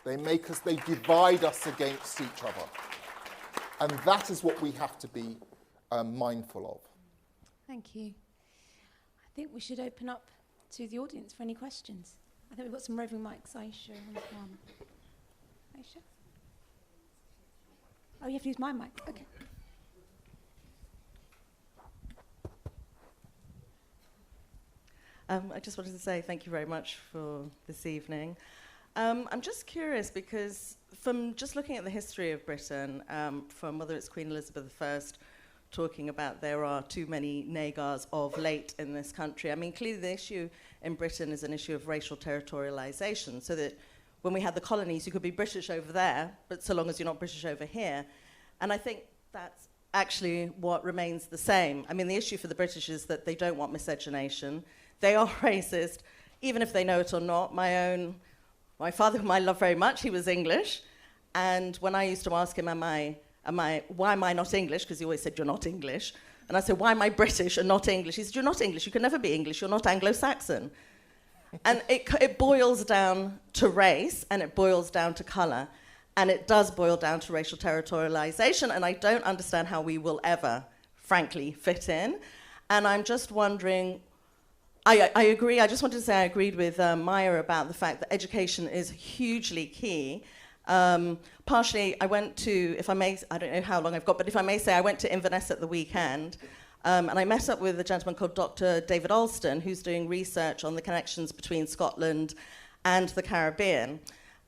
they divide us against each other. And that is what we have to be mindful of. Thank you. I think we should open up to the audience for any questions. I think we've got some roving mics. Aisha and Aisha? Oh, you have to use my mic. Okay. I just wanted to say thank you very much for this evening. I'm just curious because from just looking at the history of Britain, from whether it's Queen Elizabeth I talking about there are too many negars of late in this country. I mean, clearly the issue in Britain is an issue of racial territorialisation, so that when we had the colonies, you could be British over there, but so long as you're not British over here. And I think that's actually what remains the same. I mean, the issue for the British is that they don't want miscegenation. They are racist, even if they know it or not. My father, whom I love very much, he was English. And when I used to ask him, why am I not English? Because he always said, you're not English. And I said, why am I British and not English? He said, you're not English. You can never be English. You're not Anglo-Saxon. And it boils down to race, and it boils down to colour, and it does boil down to racial territorialisation, and I don't understand how we will ever, frankly, fit in. And I'm just wondering, I agree, I just wanted to say I agreed with Maya about the fact that education is hugely key. Partially, I went to, if I may, I don't know how long I've got, but if I may say, I went to Inverness at the weekend, and I met up with a gentleman called Dr. David Alston, who's doing research on the connections between Scotland and the Caribbean.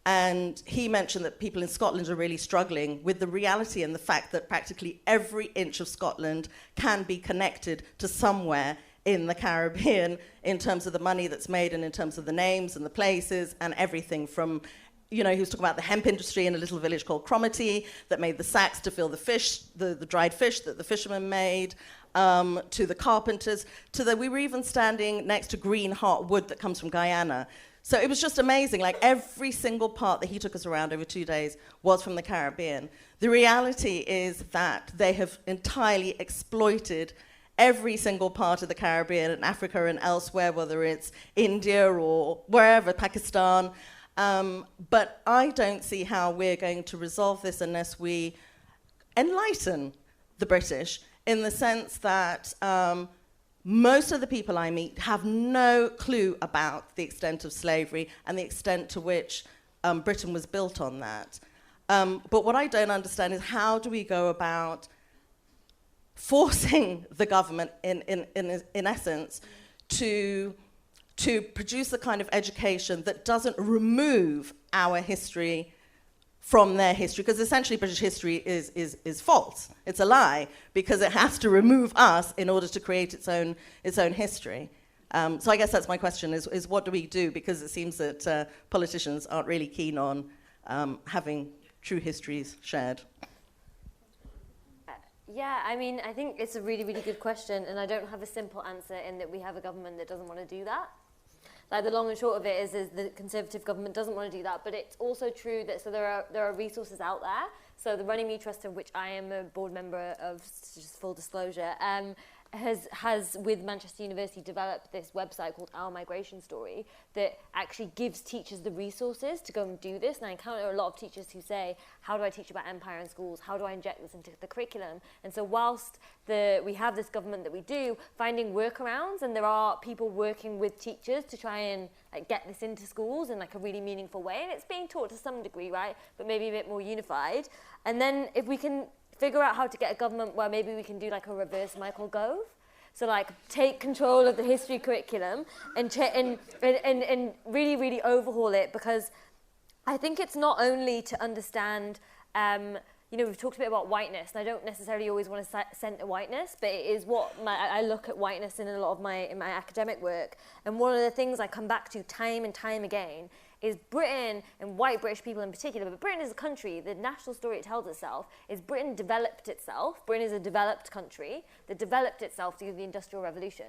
And he mentioned that people in Scotland are really struggling with the reality and the fact that practically every inch of Scotland can be connected to somewhere in the Caribbean in terms of the money that's made and in terms of the names and the places and everything from, you know, he was talking about the hemp industry in a little village called Cromarty that made the sacks to fill the fish, the dried fish that the fishermen made, to the carpenters, we were even standing next to green hot wood that comes from Guyana. So it was just amazing. Like every single part that he took us around over 2 days was from the Caribbean. The reality is that they have entirely exploited every single part of the Caribbean and Africa and elsewhere, whether it's India or wherever, Pakistan. But I don't see how we're going to resolve this unless we enlighten the British in the sense that most of the people I meet have no clue about the extent of slavery and the extent to which Britain was built on that. But what I don't understand is how do we go about forcing the government, in essence, to produce the kind of education that doesn't remove our history from their history, because essentially British history is false. It's a lie, because it has to remove us in order to create its own history. So I guess that's my question, is what do we do? Because it seems that politicians aren't really keen on having true histories shared. Yeah, I mean, I think it's a really, really good question, and I don't have a simple answer in that we have a government that doesn't want to do that. Like the long and short of it is the Conservative government doesn't want to do that, but it's also true that there are resources out there. So the Runnymede Trust, of which I am a board member of, just full disclosure, has with Manchester University developed this website called Our Migration Story that actually gives teachers the resources to go and do this. And I encounter a lot of teachers who say, how do I teach about empire in schools? How do I inject this into the curriculum? And so whilst we have this government that we do, finding workarounds, and there are people working with teachers to try and get this into schools in like a really meaningful way. And it's being taught to some degree, right? But maybe a bit more unified. And then if we can figure out how to get a government where maybe we can do like a reverse Michael Gove. So like take control of the history curriculum and really, really overhaul it, because I think it's not only to understand, we've talked a bit about whiteness, and I don't necessarily always want to center whiteness, but it is what I look at whiteness in a lot of my academic work. And one of the things I come back to time and time again is Britain, and white British people in particular, but Britain as a country, the national story it tells itself is Britain developed itself. Britain is a developed country that developed itself through the Industrial Revolution.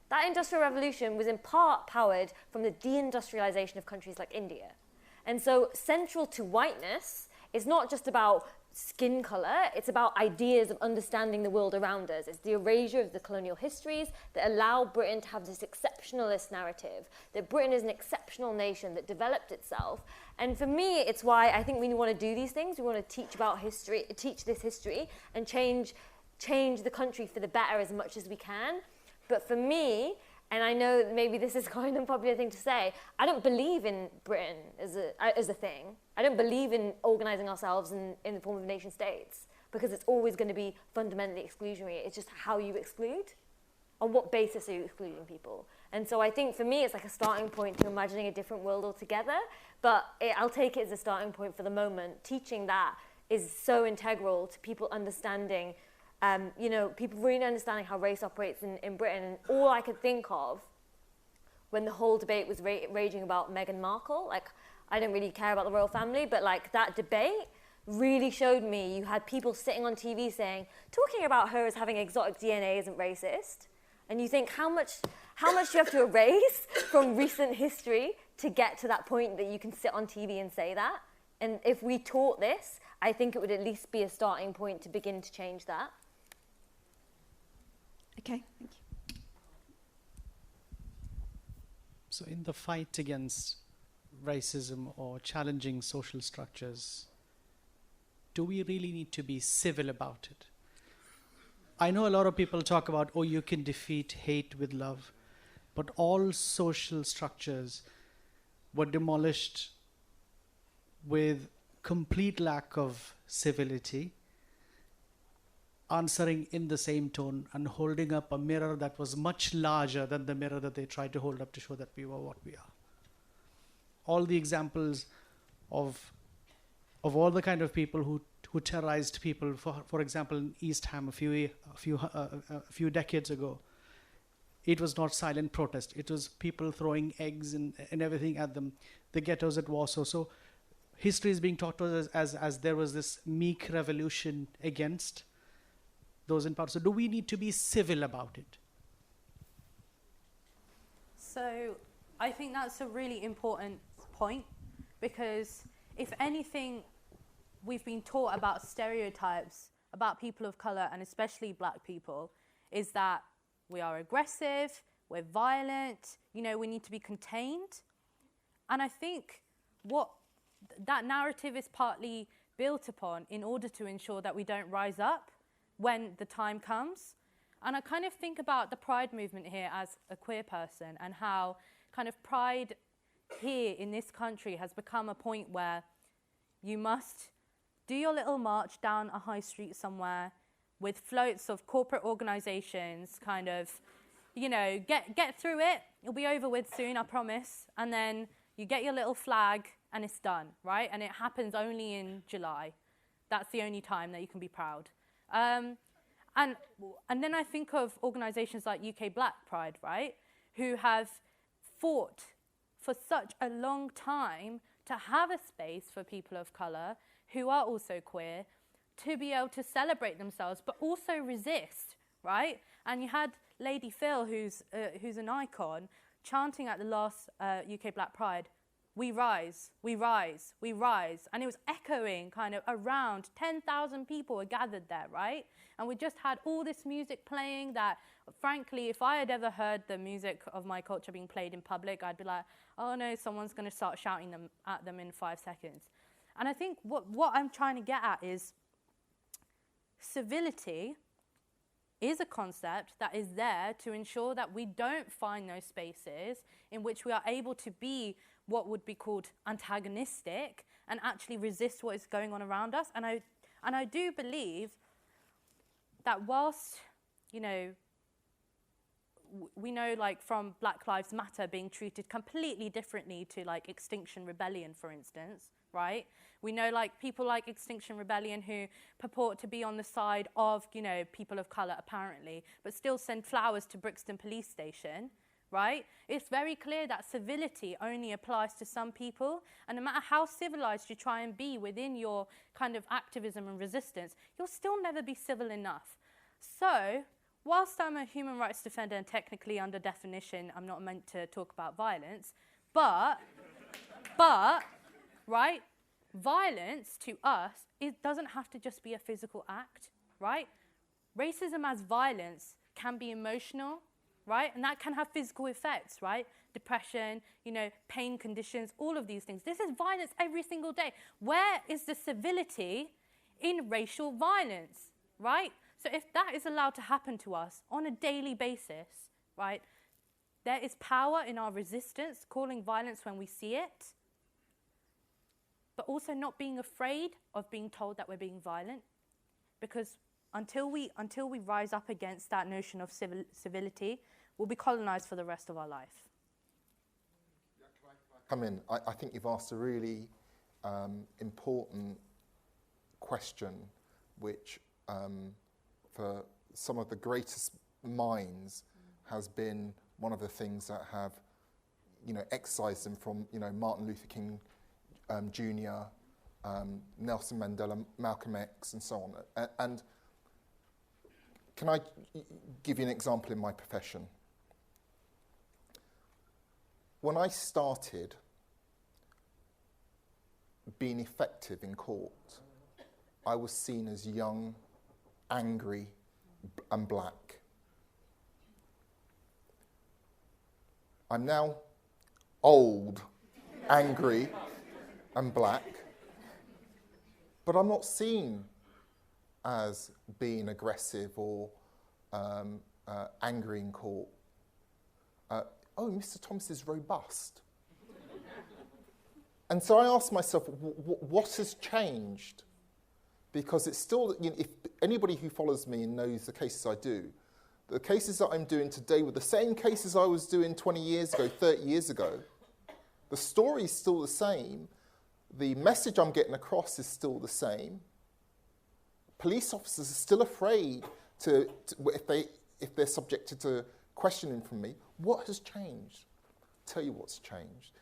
That Industrial Revolution was in part powered from the deindustrialization of countries like India. And so central to whiteness is not just about skin color, it's about ideas of understanding the world around us. It's the erasure of the colonial histories that allow Britain to have this exceptionalist narrative, that Britain is an exceptional nation that developed itself. And for me, it's why I think we want to do these things. We want to teach about history, teach this history, and change the country for the better as much as we can. But for me, and I know maybe this is quite an unpopular thing to say, I don't believe in Britain as a thing. I don't believe in organising ourselves in the form of nation states, because it's always going to be fundamentally exclusionary. It's just how you exclude. On what basis are you excluding people? And so I think for me, it's like a starting point to imagining a different world altogether. But I'll take it as a starting point for the moment. Teaching that is so integral to people understanding people really understanding how race operates in Britain. And all I could think of when the whole debate was raging about Meghan Markle, like, I don't really care about the royal family, but like that debate really showed me you had people sitting on TV saying, talking about her as having exotic DNA isn't racist. And you think, how much do you have to erase from recent history to get to that point that you can sit on TV and say that? And if we taught this, I think it would at least be a starting point to begin to change that. Okay, thank you. So in the fight against racism or challenging social structures, do we really need to be civil about it? I know a lot of people talk about, oh, you can defeat hate with love, but all social structures were demolished with complete lack of civility, answering in the same tone and holding up a mirror that was much larger than the mirror that they tried to hold up to show that we were what we are. All the examples of all the kind of people who terrorized people, for example, in East Ham a few decades ago, it was not silent protest. It was people throwing eggs and everything at them. The ghettos at Warsaw. So history is being taught to us as there was this meek revolution against those in power. So do we need to be civil about it? So I think that's a really important point, because if anything, we've been taught about stereotypes about people of colour, and especially black people, is that we are aggressive, we're violent, you know, we need to be contained. And I think what that narrative is partly built upon in order to ensure that we don't rise up when the time comes. And I kind of think about the pride movement here as a queer person, and how kind of pride here in this country has become a point where you must do your little march down a high street somewhere with floats of corporate organisations, kind of, you know, get through it, it'll be over with soon, I promise, and then you get your little flag and it's done, right? And it happens only in July. That's the only time that you can be proud. And then I think of organisations like UK Black Pride, right, who have fought for such a long time to have a space for people of colour who are also queer to be able to celebrate themselves, but also resist, right? And you had Lady Phil, who's an icon, chanting at the last UK Black Pride, "We rise, we rise, we rise." And it was echoing kind of around 10,000 people were gathered there, right? And we just had all this music playing that, frankly, if I had ever heard the music of my culture being played in public, I'd be like, oh no, someone's going to start shouting at them in 5 seconds. And I think what I'm trying to get at is civility is a concept that is there to ensure that we don't find those spaces in which we are able to be what would be called antagonistic and actually resist what is going on around us. And I do believe that whilst, you know, we know, like, from Black Lives Matter being treated completely differently to, like, Extinction Rebellion, for instance, right? We know, like, people like Extinction Rebellion who purport to be on the side of, you know, people of colour, apparently, but still send flowers to Brixton Police Station, right? It's very clear that civility only applies to some people, and no matter how civilised you try and be within your kind of activism and resistance, you'll still never be civil enough. So, whilst I'm a human rights defender and technically under definition I'm not meant to talk about violence, but, right, violence to us, it doesn't have to just be a physical act, right? Racism as violence can be emotional, right? And that can have physical effects, right? Depression, you know, pain conditions, all of these things. This is violence every single day. Where is the civility in racial violence, right? So if that is allowed to happen to us on a daily basis, right, there is power in our resistance, calling violence when we see it, but also not being afraid of being told that we're being violent, because until we rise up against that notion of civility, we'll be colonized for the rest of our life. Come in. I think you've asked a really important question, which for some of the greatest minds has been one of the things that have, you know, excised them from, you know, Martin Luther King Jr., Nelson Mandela, Malcolm X, and so on. And can I give you an example in my profession? When I started being effective in court, I was seen as young, angry, and black. I'm now old, angry, and black, but I'm not seen as being aggressive or angry in court. Oh, Mr. Thomas is robust. And so I asked myself, what has changed? Because it's still, if anybody who follows me and knows the cases I do, the cases that I'm doing today were the same cases I was doing 20 years ago, 30 years ago. The story is still the same. The message I'm getting across is still the same. Police officers are still afraid if they're subjected to questioning from me. What has changed? I'll tell you what's changed.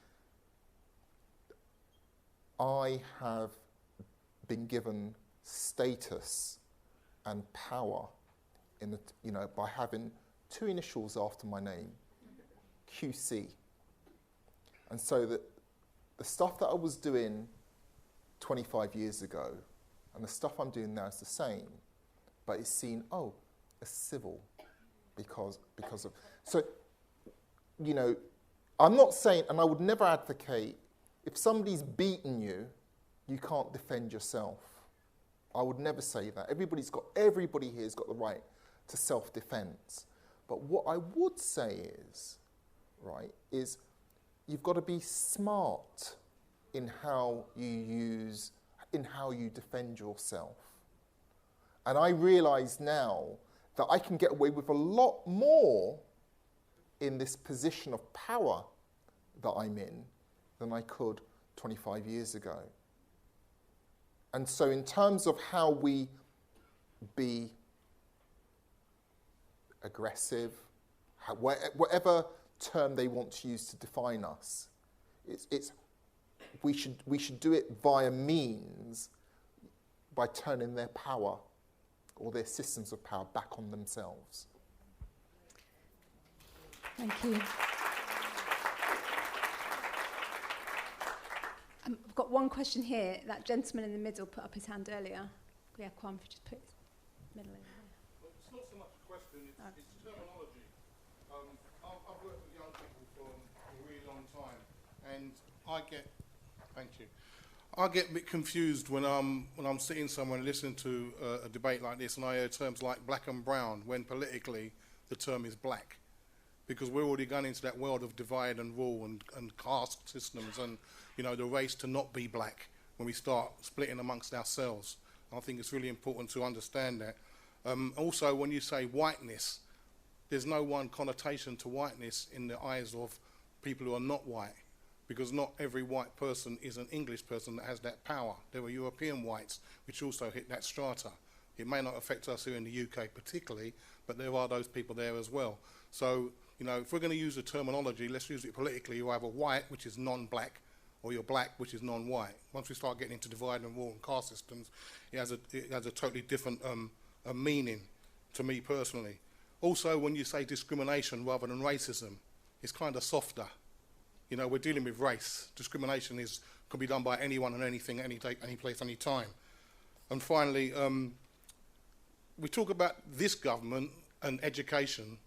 I have been given status and power by having 2 initials after my name, QC. And so that the stuff that I was doing 25 years ago and the stuff I'm doing now is the same, but it's seen, as civil because of... So, I'm not saying, and I would never advocate, if somebody's beaten you, you can't defend yourself. I would never say that. Everybody here has got the right to self-defense. But what I would say is you've got to be smart in how you defend yourself. And I realise now that I can get away with a lot more in this position of power that I'm in than I could 25 years ago. And so in terms of how we be aggressive, whatever term they want to use to define us, we should do it via means by turning their power or their systems of power back on themselves. Thank you. I've got one question here. That gentleman in the middle put up his hand earlier. Yeah, Kwam, if you just put his middle in there. Well, it's not so much a question, it's terminology. I've worked with young people for a really long time, and I get a bit confused when I'm sitting somewhere and listening to a debate like this, and I hear terms like black and brown, when politically the term is black. Because we're already gone into that world of divide and rule and caste systems and, the race to not be black when we start splitting amongst ourselves. I think it's really important to understand that. Also, when you say whiteness, there's no one connotation to whiteness in the eyes of people who are not white, because not every white person is an English person that has that power. There are European whites which also hit that strata. It may not affect us here in the UK particularly, but there are those people there as well. So, if we're going to use the terminology, let's use it politically. You have a white, which is non-black, or you're black, which is non-white. Once we start getting into divide and rule and caste systems, it has a totally different meaning to me personally. Also, when you say discrimination rather than racism, it's kind of softer. We're dealing with race. Discrimination could be done by anyone and anything, any place, any time. And finally, we talk about this government and education,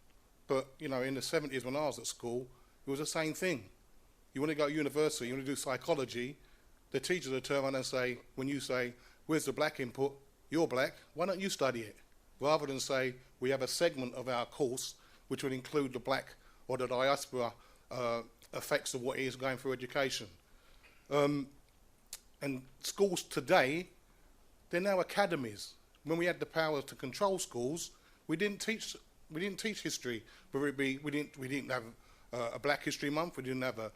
but, in the 70s when I was at school, it was the same thing. You want to go to university, you want to do psychology, the teachers will turn around and say, when you say, where's the black input? You're black, why don't you study it? Rather than say, we have a segment of our course which would include the black or the diaspora effects of what is going through education. And schools today, they're now academies. When we had the power to control schools, we didn't teach history. Whether it be we didn't have a Black History Month, we didn't have a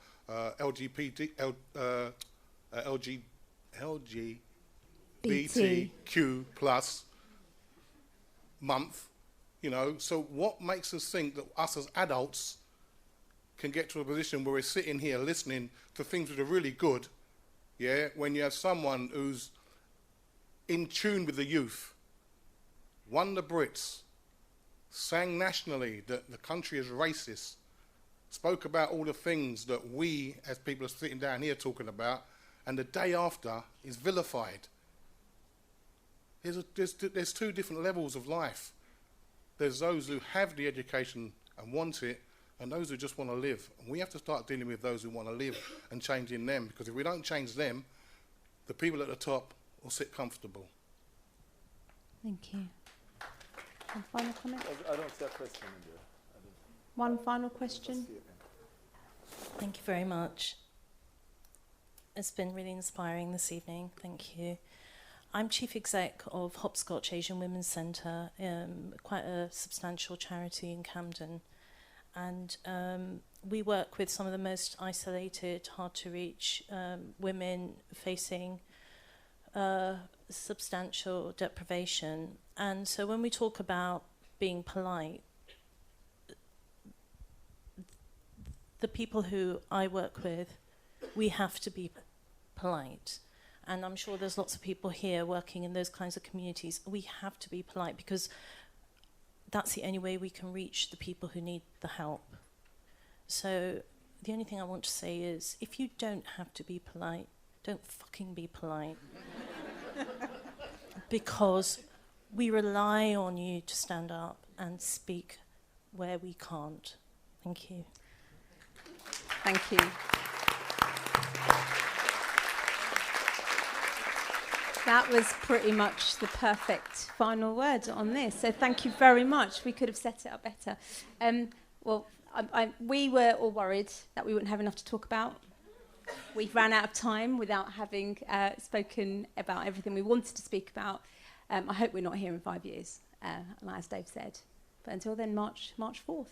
LGBTQ plus month. So what makes us think that us as adults can get to a position where we're sitting here listening to things that are really good, when you have someone who's in tune with the youth, won the Brits, sang nationally that the country is racist, spoke about all the things that we as people are sitting down here talking about, and the day after is vilified. There's 2 different levels of life. There's those who have the education and want it, and those who just want to live. And we have to start dealing with those who want to live and changing them, because if we don't change them, the people at the top will sit comfortable. Thank you. One final comment? I don't see a question in there. One final question? Thank you very much. It's been really inspiring this evening. Thank you. I'm Chief Exec of Hopscotch Asian Women's Centre, quite a substantial charity in Camden. And we work with some of the most isolated, hard-to-reach women facing substantial deprivation. And so when we talk about being polite, the people who I work with, we have to be polite. And I'm sure there's lots of people here working in those kinds of communities. We have to be polite because that's the only way we can reach the people who need the help. So the only thing I want to say is, if you don't have to be polite, don't fucking be polite. Because we rely on you to stand up and speak where we can't. Thank you. Thank you. That was pretty much the perfect final word on this. So thank you very much. We could have set it up better. We were all worried that we wouldn't have enough to talk about. We ran out of time without having spoken about everything we wanted to speak about. I hope we're not here in 5 years, as Dave said. But until then, March 4th.